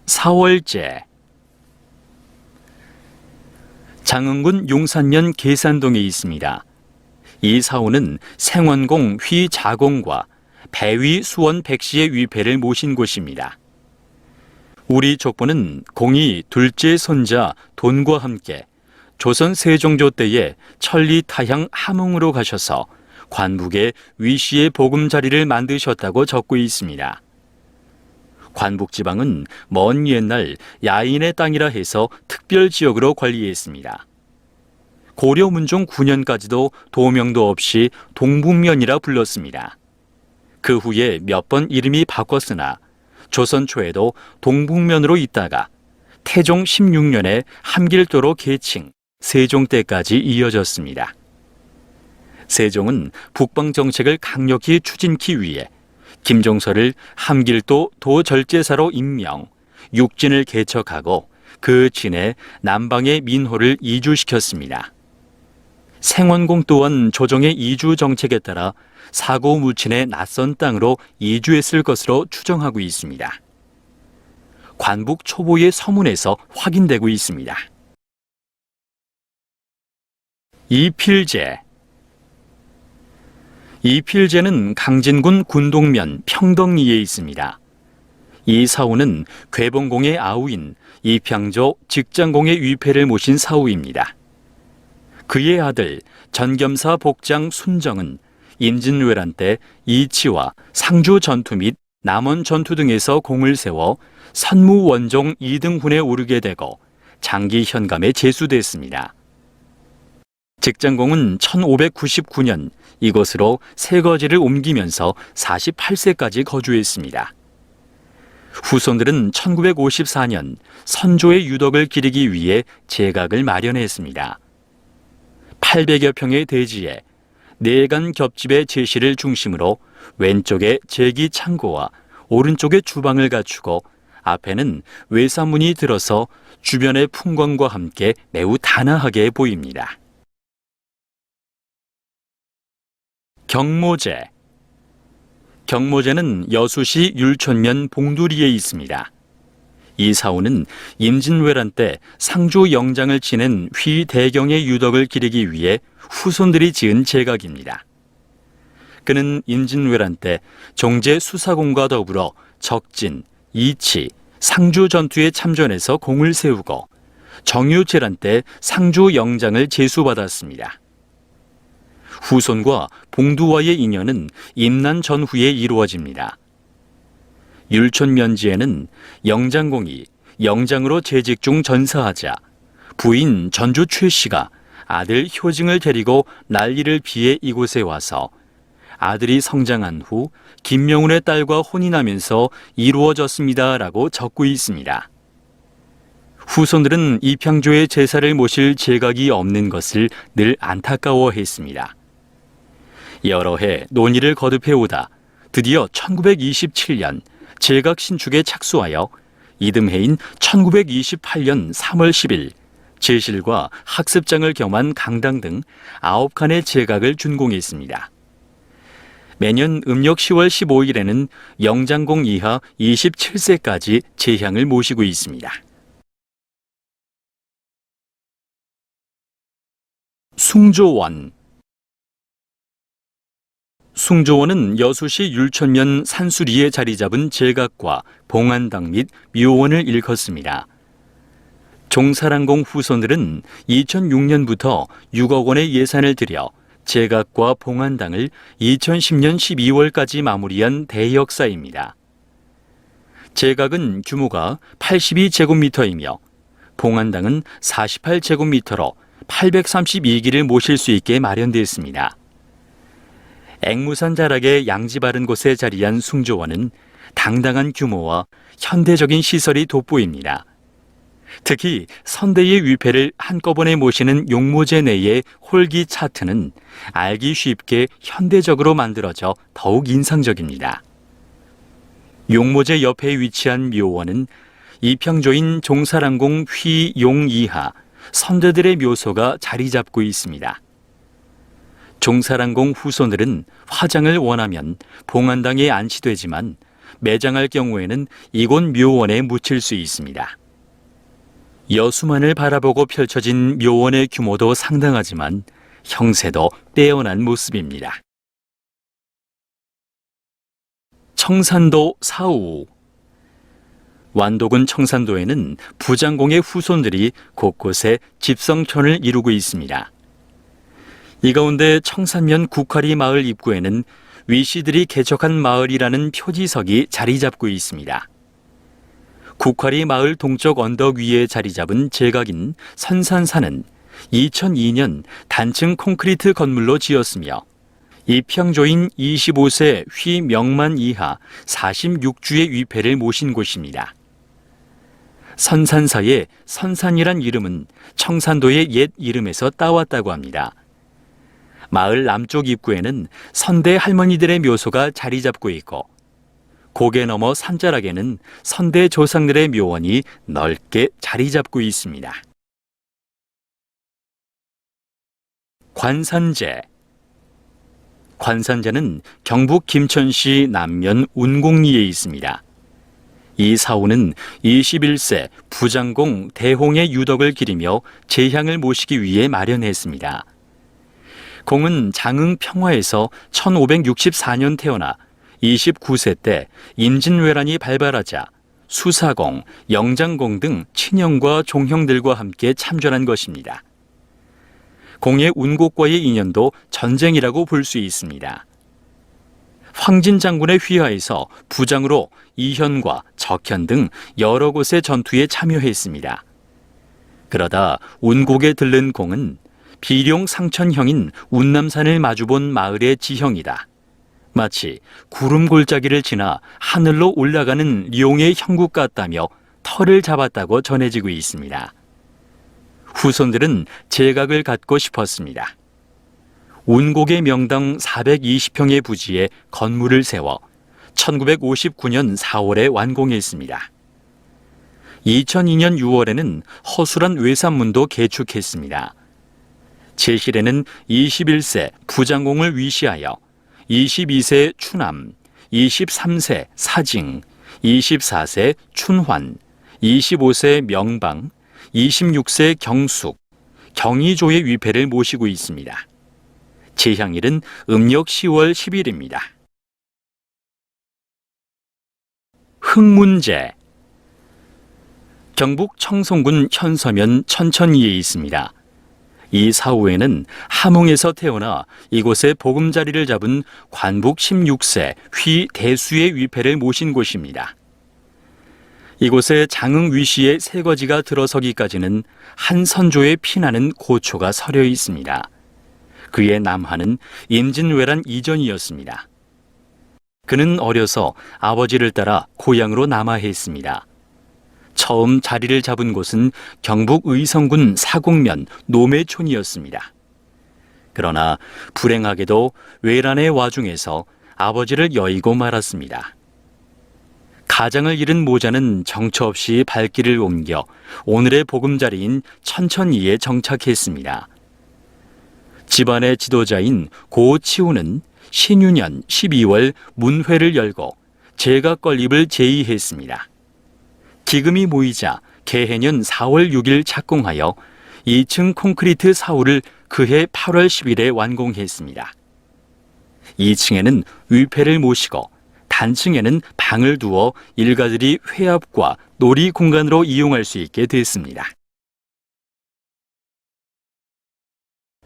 4월제. 장흥군 용산면 계산동에 있습니다. 이 사원은 생원공 휘자공과 배위 수원 백씨의 위패를 모신 곳입니다. 우리 족보는 공이 둘째 손자 돈과 함께 조선 세종조 때에 천리 타향 함흥으로 가셔서 관북에 위씨의 보금자리를 만드셨다고 적고 있습니다. 관북지방은 먼 옛날 야인의 땅이라 해서 특별지역으로 관리했습니다. 고려 문종 9년까지도 도명도 없이 동북면이라 불렀습니다. 그 후에 몇 번 이름이 바꿨으나 조선 초에도 동북면으로 있다가 태종 16년에 함길도로 계칭, 세종 때까지 이어졌습니다. 세종은 북방 정책을 강력히 추진하기 위해 김종서를 함길도 도절제사로 임명, 육진을 개척하고 그 진에 남방의 민호를 이주시켰습니다. 생원공 또한 조정의 이주 정책에 따라 사고무친의 낯선 땅으로 이주했을 것으로 추정하고 있습니다. 관북 초보의 서문에서 확인되고 있습니다. 이필제. 이필제는 강진군 군동면 평덕리에 있습니다. 이 사후는 괴봉공의 아우인 이평조 직장공의 위패를 모신 사후입니다. 그의 아들 전겸사 복장 순정은 임진왜란 때 이치와 상주 전투 및 남원 전투 등에서 공을 세워 선무원종 2등훈에 오르게 되고 장기 현감에 제수됐습니다. 직장공은 1599년 이곳으로 세거지를 옮기면서 48세까지 거주했습니다. 후손들은 1954년 선조의 유덕을 기리기 위해 제각을 마련했습니다. 800여 평의 대지에 내간 겹집의 제실을 중심으로 왼쪽에 제기 창고와 오른쪽에 주방을 갖추고 앞에는 외사문이 들어서 주변의 풍광과 함께 매우 단아하게 보입니다. 경모제. 경모제는 여수시 율촌면 봉두리에 있습니다. 이 사원은 임진왜란 때 상주 영장을 지낸 휘대경의 유덕을 기리기 위해 후손들이 지은 제각입니다. 그는 임진왜란 때 정제 수사공과 더불어 적진, 이치, 상주 전투에 참전해서 공을 세우고 정유재란 때 상주 영장을 제수받았습니다. 후손과 봉두와의 인연은 임난 전후에 이루어집니다. 율촌면지에는 영장공이 영장으로 재직 중 전사하자 부인 전주 최씨가 아들 효증을 데리고 난리를 피해 이곳에 와서 아들이 성장한 후 김명훈의 딸과 혼인하면서 이루어졌습니다라고 적고 있습니다. 후손들은 이평조의 제사를 모실 제각이 없는 것을 늘 안타까워했습니다. 여러 해 논의를 거듭해오다 드디어 1927년 제각 신축에 착수하여 이듬해인 1928년 3월 10일 제실과 학습장을 겸한 강당 등 9칸의 제각을 준공했습니다. 매년 음력 10월 15일에는 영장공 이하 27세까지 제향을 모시고 있습니다. 숭조원. 숭조원은 여수시 율촌면 산수리에 자리 잡은 제각과 봉안당 및 묘원을 일컫습니다. 종사랑공 후손들은 2006년부터 6억 원의 예산을 들여 제각과 봉안당을 2010년 12월까지 마무리한 대역사입니다. 제각은 규모가 82제곱미터이며 봉안당은 48제곱미터로 832기를 모실 수 있게 마련되었습니다. 앵무산 자락의 양지 바른 곳에 자리한 숭조원은 당당한 규모와 현대적인 시설이 돋보입니다. 특히 선대의 위패를 한꺼번에 모시는 용모제 내의 홀기 차트는 알기 쉽게 현대적으로 만들어져 더욱 인상적입니다. 용모제 옆에 위치한 묘원은 이평조인 종사랑공 휘용이하 선대들의 묘소가 자리 잡고 있습니다. 종사랑공 후손들은 화장을 원하면 봉안당에 안치되지만 매장할 경우에는 이곳 묘원에 묻힐 수 있습니다. 여수만을 바라보고 펼쳐진 묘원의 규모도 상당하지만 형세도 빼어난 모습입니다. 청산도 사우. 완도군 청산도에는 부장공의 후손들이 곳곳에 집성촌을 이루고 있습니다. 이 가운데 청산면 국화리 마을 입구에는 위씨들이 개척한 마을이라는 표지석이 자리 잡고 있습니다. 국화리 마을 동쪽 언덕 위에 자리 잡은 제각인 선산사는 2002년 단층 콘크리트 건물로 지었으며 이평조인 25세 휘명만 이하 46주의 위패를 모신 곳입니다. 선산사의 선산이란 이름은 청산도의 옛 이름에서 따왔다고 합니다. 마을 남쪽 입구에는 선대 할머니들의 묘소가 자리 잡고 있고 고개 너머 산자락에는 선대 조상들의 묘원이 넓게 자리 잡고 있습니다. 관산제. 관산제는 경북 김천시 남면 운곡리에 있습니다. 이 사우는 21세 부장공 대홍의 유덕을 기리며 제향을 모시기 위해 마련했습니다. 공은 장흥 평화에서 1564년 태어나 29세 때 임진왜란이 발발하자 수사공, 영장공 등 친형과 종형들과 함께 참전한 것입니다. 공의 운곡과의 인연도 전쟁이라고 볼 수 있습니다. 황진 장군의 휘하에서 부장으로 이현과 적현 등 여러 곳의 전투에 참여했습니다. 그러다 운곡에 들른 공은 비룡 상천형인 운남산을 마주본 마을의 지형이다. 마치 구름 골짜기를 지나 하늘로 올라가는 룡의 형국 같다며 터를 잡았다고 전해지고 있습니다. 후손들은 제각을 갖고 싶었습니다. 운곡의 명당 420평의 부지에 건물을 세워 1959년 4월에 완공했습니다. 2002년 6월에는 허술한 외산문도 개축했습니다. 제실에는 21세 부장공을 위시하여 22세 추남, 23세 사징, 24세 춘환, 25세 명방, 26세 경숙, 경의조의 위패를 모시고 있습니다. 제향일은 음력 10월 10일입니다. 흑문제. 경북 청송군 현서면 천천리에 있습니다. 이 사후에는 함흥에서 태어나 이곳에 보금자리를 잡은 관북 16세 휘대수의 위패를 모신 곳입니다. 이곳에 장흥 위씨의 새거지가 들어서기까지는 한 선조의 피나는 고초가 서려 있습니다. 그의 남한은 임진왜란 이전이었습니다. 그는 어려서 아버지를 따라 고향으로 남하했습니다. 처음 자리를 잡은 곳은 경북 의성군 사곡면 노매촌이었습니다. 그러나 불행하게도 외란의 와중에서 아버지를 여의고 말았습니다. 가장을 잃은 모자는 정처 없이 발길을 옮겨 오늘의 보금자리인 천천리에 정착했습니다. 집안의 지도자인 고 치우는 신유년 12월 문회를 열고 제각 건립을 제의했습니다. 기금이 모이자 개해년 4월 6일 착공하여 2층 콘크리트 사후를 그해 8월 10일에 완공했습니다. 2층에는 위패를 모시고 단층에는 방을 두어 일가들이 회합과 놀이 공간으로 이용할 수 있게 됐습니다.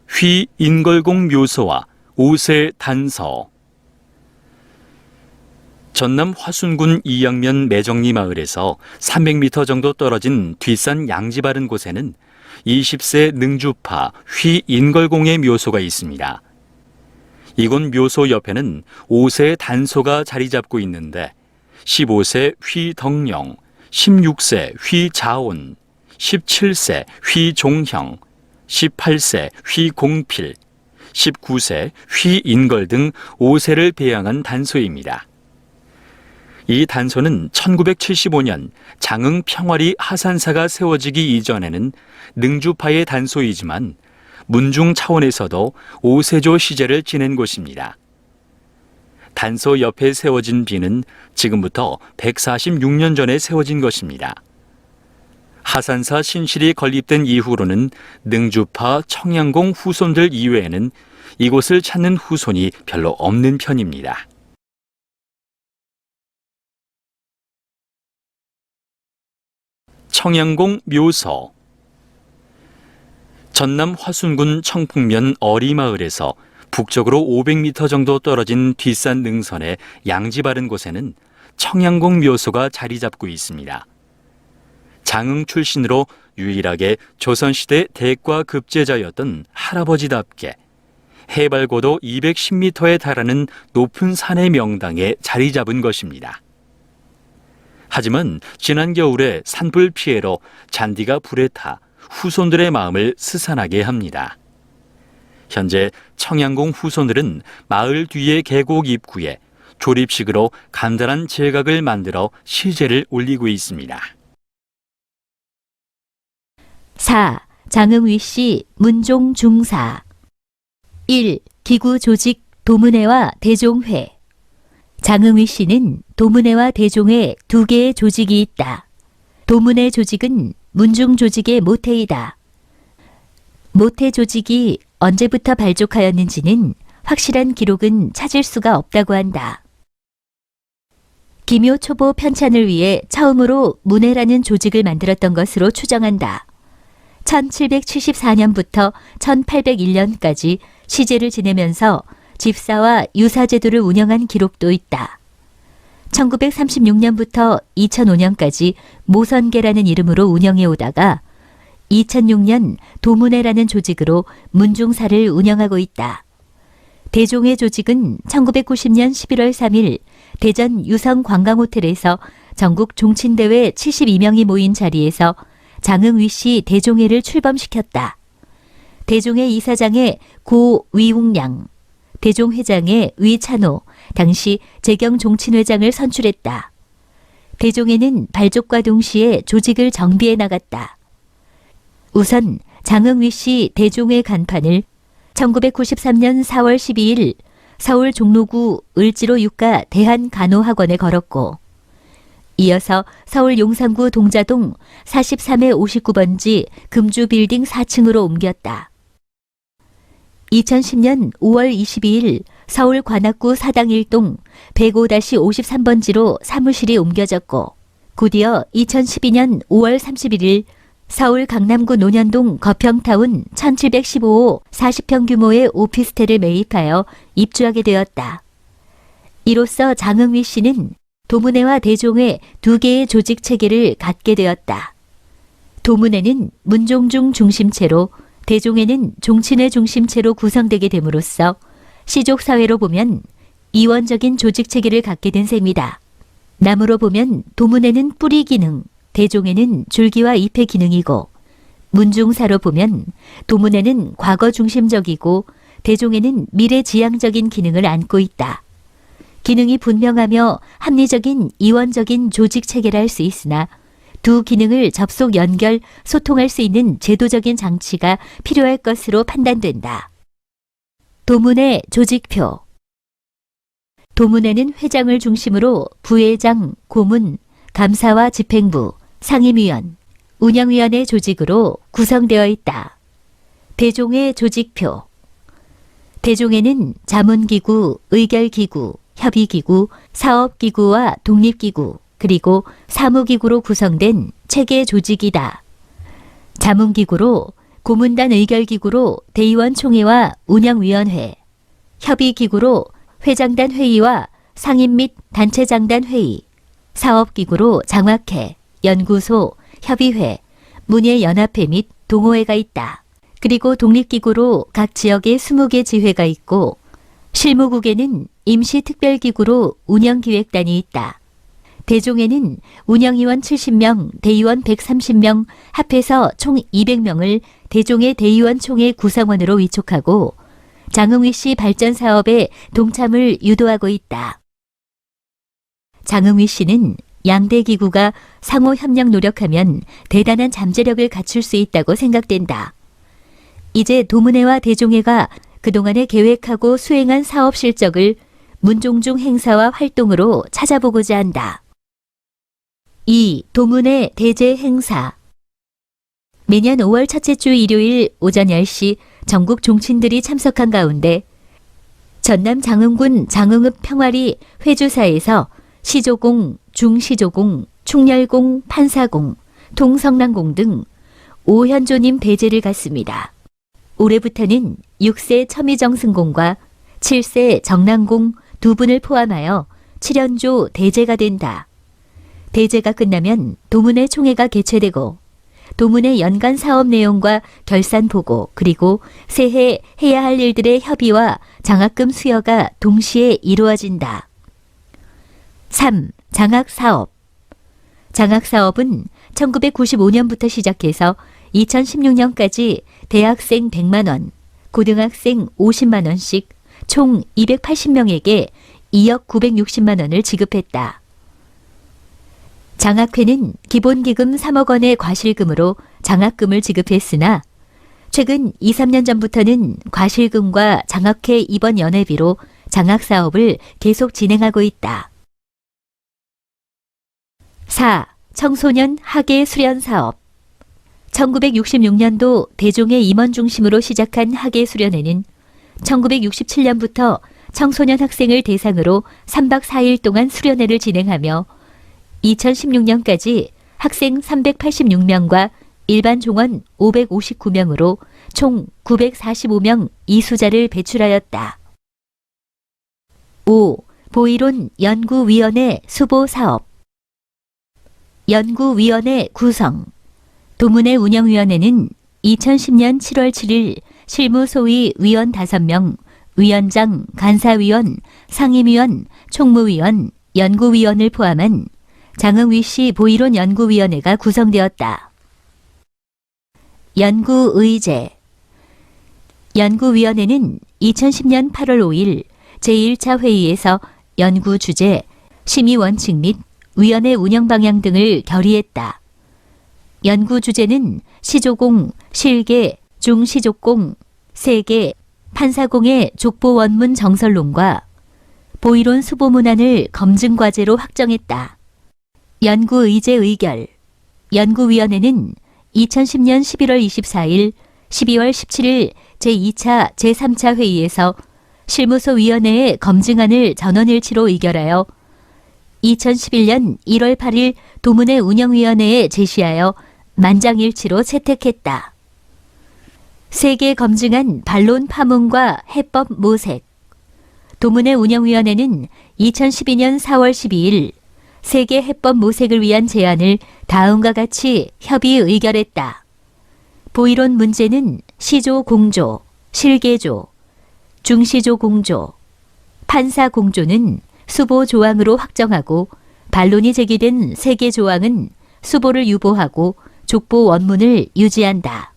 휘인걸공 묘소와 오세 단서. 전남 화순군 이양면 매정리 마을에서 300m 정도 떨어진 뒷산 양지바른 곳에는 20세 능주파 휘인걸공의 묘소가 있습니다. 이곳 묘소 옆에는 5세 단소가 자리 잡고 있는데 15세 휘덕령, 16세 휘자온, 17세 휘종형, 18세 휘공필, 19세 휘인걸 등 5세를 배양한 단소입니다. 이 단소는 1975년 장흥 평화리 하산사가 세워지기 이전에는 능주파의 단소이지만 문중 차원에서도 5세조 시제를 지낸 곳입니다. 단소 옆에 세워진 비는 지금부터 146년 전에 세워진 것입니다. 하산사 신실이 건립된 이후로는 능주파 청양공 후손들 이외에는 이곳을 찾는 후손이 별로 없는 편입니다. 청양공 묘소. 전남 화순군 청풍면 어리마을에서 북쪽으로 500m 정도 떨어진 뒷산 능선의 양지 바른 곳에는 청양공 묘소가 자리 잡고 있습니다. 장흥 출신으로 유일하게 조선시대 대과 급제자였던 할아버지답게 해발 고도 210m에 달하는 높은 산의 명당에 자리 잡은 것입니다. 하지만 지난 겨울에 산불 피해로 잔디가 불에 타 후손들의 마음을 스산하게 합니다. 현재 청양공 후손들은 마을 뒤의 계곡 입구에 조립식으로 간단한 제각을 만들어 시제를 올리고 있습니다. 4. 장흥위씨 문종 중사. 1. 기구 조직 도문회와 대종회. 장흥위씨는 도문회와 대종회 두 개의 조직이 있다. 도문회 조직은 문중 조직의 모태이다. 모태 조직이 언제부터 발족하였는지는 확실한 기록은 찾을 수가 없다고 한다. 기묘 초보 편찬을 위해 처음으로 문회라는 조직을 만들었던 것으로 추정한다. 1774년부터 1801년까지 시제를 지내면서 집사와 유사제도를 운영한 기록도 있다. 1936년부터 2005년까지 모선계라는 이름으로 운영해 오다가 2006년 도문회라는 조직으로 문중사를 운영하고 있다. 대종회 조직은 1990년 11월 3일 대전 유성관광호텔에서 전국 종친대회 72명이 모인 자리에서 장흥위씨 대종회를 출범시켰다. 대종회 이사장의 고 위웅양, 대종회장의 위찬호, 당시 재경 종친회장을 선출했다. 대종회는 발족과 동시에 조직을 정비해 나갔다. 우선 장흥위씨 대종회 간판을 1993년 4월 12일 서울 종로구 을지로 육가 대한간호학원에 걸었고, 이어서 서울 용산구 동자동 43회 59번지 금주빌딩 4층으로 옮겼다. 2010년 5월 22일 서울 관악구 사당 1동 105-53번지로 사무실이 옮겨졌고, 곧이어 2012년 5월 31일 서울 강남구 논현동 거평타운 1715호 40평 규모의 오피스텔을 매입하여 입주하게 되었다. 이로써 장흥위 씨는 도문회와 대종회 두 개의 조직 체계를 갖게 되었다. 도문회는 문종중 중심체로, 대종회는 종친회 중심체로 구성되게 됨으로써 시족사회로 보면 이원적인 조직 체계를 갖게 된 셈이다. 나무로 보면 도문회는 뿌리 기능, 대종회는 줄기와 잎의 기능이고, 문중사로 보면 도문회는 과거 중심적이고 대종회는 미래 지향적인 기능을 안고 있다. 기능이 분명하며 합리적인 이원적인 조직 체계를 할 수 있으나 두 기능을 접속 연결, 소통할 수 있는 제도적인 장치가 필요할 것으로 판단된다. 도문회 조직표. 도문회는 회장을 중심으로 부회장, 고문, 감사와 집행부, 상임위원, 운영위원회 조직으로 구성되어 있다. 대종회 조직표. 대종회는 자문기구, 의결기구, 협의기구, 사업기구와 독립기구, 그리고 사무기구로 구성된 체계 조직이다. 자문기구로 고문단 의결기구로 대의원 총회와 운영위원회, 협의기구로 회장단 회의와 상임 및 단체장단 회의, 사업기구로 장학회, 연구소, 협의회, 문예연합회 및 동호회가 있다. 그리고 독립기구로 각 지역에 20개 지회가 있고, 실무국에는 임시특별기구로 운영기획단이 있다. 대종에는 운영위원 70명, 대의원 130명, 합해서 총 200명을 대종의 대의원 총회 구성원으로 위촉하고 장흥위 씨 발전 사업에 동참을 유도하고 있다. 장흥위 씨는 양대 기구가 상호 협력 노력하면 대단한 잠재력을 갖출 수 있다고 생각된다. 이제 도문회와 대종회가 그동안에 계획하고 수행한 사업 실적을 문종중 행사와 활동으로 찾아보고자 한다. 2. 도문회 대제 행사. 매년 5월 첫째 주 일요일 오전 10시 전국 종친들이 참석한 가운데 전남 장흥군 장흥읍 평화리 회주사에서 시조공, 중시조공, 충렬공, 판사공, 동성랑공 등 오현조님 대제를 갖습니다. 올해부터는 6세 첨의정승공과 7세 정랑공 두 분을 포함하여 7연조 대제가 된다. 대제가 끝나면 도문회 총회가 개최되고 도문회 연간 사업 내용과 결산 보고 그리고 새해 해야 할 일들의 협의와 장학금 수여가 동시에 이루어진다. 3. 장학사업. 장학사업은 1995년부터 시작해서 2016년까지 대학생 100만 원, 고등학생 50만 원씩 총 280명에게 2억 960만 원을 지급했다. 장학회는 기본기금 3억 원의 과실금으로 장학금을 지급했으나 최근 2, 3년 전부터는 과실금과 장학회 입원 연회비로 장학사업을 계속 진행하고 있다. 4. 청소년 학예 수련 사업. 1966년도 대종의 임원 중심으로 시작한 학예 수련회는 1967년부터 청소년 학생을 대상으로 3박 4일 동안 수련회를 진행하며 2016년까지 학생 386명과 일반 종원 559명으로 총 945명 이수자를 배출하였다. 5. 보이론 연구위원회 수보 사업. 연구위원회 구성. 도문회 운영위원회는 2010년 7월 7일 실무소위 위원 5명, 위원장, 간사위원, 상임위원, 총무위원, 연구위원을 포함한 장흥위시 보이론 연구위원회가 구성되었다. 연구의제. 연구위원회는 2010년 8월 5일 제1차 회의에서 연구 주제, 심의 원칙 및 위원회 운영 방향 등을 결의했다. 연구 주제는 시조공, 실계, 중시조공, 세계, 판사공의 족보 원문 정설론과 보이론 수보 문안을 검증 과제로 확정했다. 연구의제 의결. 연구위원회는 2010년 11월 24일, 12월 17일 제2차, 제3차 회의에서 실무소 위원회의 검증안을 전원일치로 의결하여 2011년 1월 8일 도문회 운영위원회에 제시하여 만장일치로 채택했다. 세계 검증안 반론 파문과 해법 모색. 도문회 운영위원회는 2012년 4월 12일 세계 해법 모색을 위한 제안을 다음과 같이 협의 의결했다. 보이론 문제는 시조 공조, 실계조, 중시조 공조, 판사 공조는 수보 조항으로 확정하고 반론이 제기된 세계 조항은 수보를 유보하고 족보 원문을 유지한다.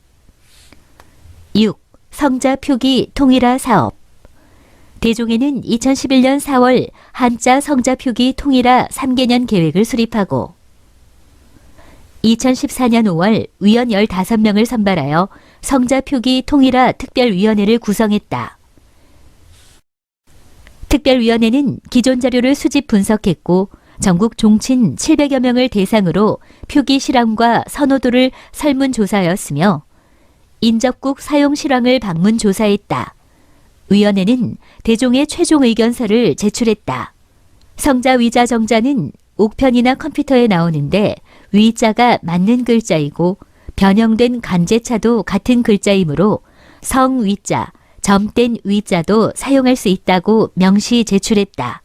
6. 성자 표기 통일화 사업. 대종에는 2011년 4월 한자 성자 표기 통일화 3개년 계획을 수립하고 2014년 5월 위원 15명을 선발하여 성자 표기 통일화 특별위원회를 구성했다. 특별위원회는 기존 자료를 수집 분석했고 전국 종친 700여 명을 대상으로 표기 실황과 선호도를 설문조사하였으며 인접국 사용 실황을 방문 조사했다. 위원회는 대종의 최종 의견서를 제출했다. 성자 위자 정자는 옥편이나 컴퓨터에 나오는데 위자가 맞는 글자이고 변형된 간제차도 같은 글자이므로 성 위자, 점된 위자도 사용할 수 있다고 명시 제출했다.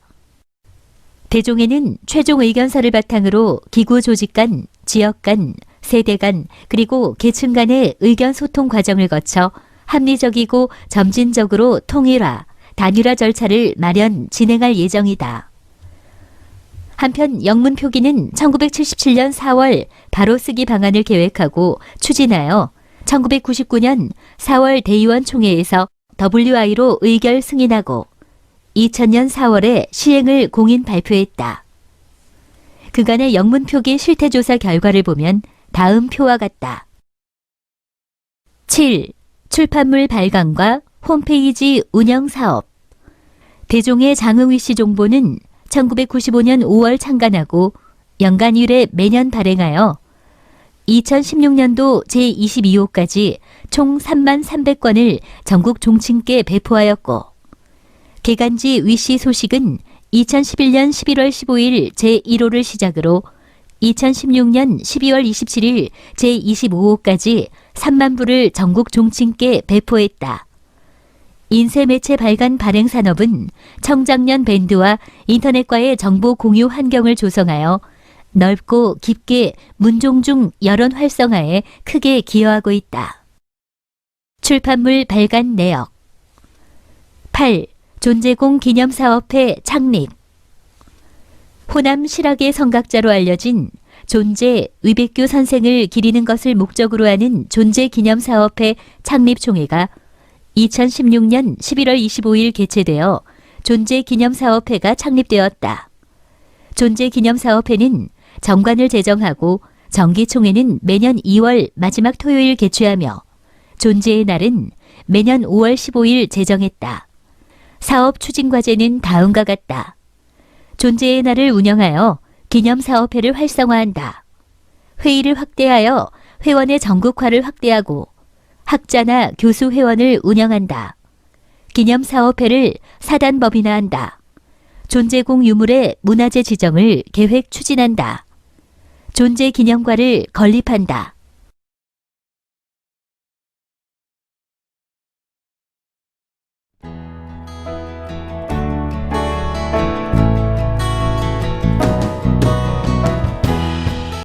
대종에는 최종 의견서를 바탕으로 기구 조직 간, 지역 간, 세대 간, 그리고 계층 간의 의견 소통 과정을 거쳐 합리적이고 점진적으로 통일화, 단일화 절차를 마련 진행할 예정이다. 한편 영문 표기는 1977년 4월 바로 쓰기 방안을 계획하고 추진하여 1999년 4월 대의원 총회에서 WI로 의결 승인하고 2000년 4월에 시행을 공인 발표했다. 그간의 영문 표기 실태조사 결과를 보면 다음 표와 같다. 7. 출판물 발간과 홈페이지 운영 사업. 대종의 장흥위시 종보는 1995년 5월 창간하고 연간 1회 매년 발행하여 2016년도 제22호까지 총 33,300권을 전국 종친께 배포하였고 개간지 위시 소식은 2011년 11월 15일 제1호를 시작으로 2016년 12월 27일 제25호까지 3만 부를 전국 종친께 배포했다. 인쇄매체 발간 발행 산업은 청장년 밴드와 인터넷과의 정보 공유 환경을 조성하여 넓고 깊게 문종 중 여론 활성화에 크게 기여하고 있다. 출판물 발간 내역. 8. 존재공 기념사업회 창립. 호남 실학의 성각자로 알려진 존재 위백규 선생을 기리는 것을 목적으로 하는 존재기념사업회 창립총회가 2016년 11월 25일 개최되어 존재기념사업회가 창립되었다. 존재기념사업회는 정관을 제정하고 정기총회는 매년 2월 마지막 토요일 개최하며 존재의 날은 매년 5월 15일 제정했다. 사업 추진 과제는 다음과 같다. 존재의 날을 운영하여 기념사업회를 활성화한다. 회의를 확대하여 회원의 전국화를 확대하고 학자나 교수 회원을 운영한다. 기념사업회를 사단법인화한다. 존재공 유물의 문화재 지정을 계획 추진한다. 존재기념과를 건립한다.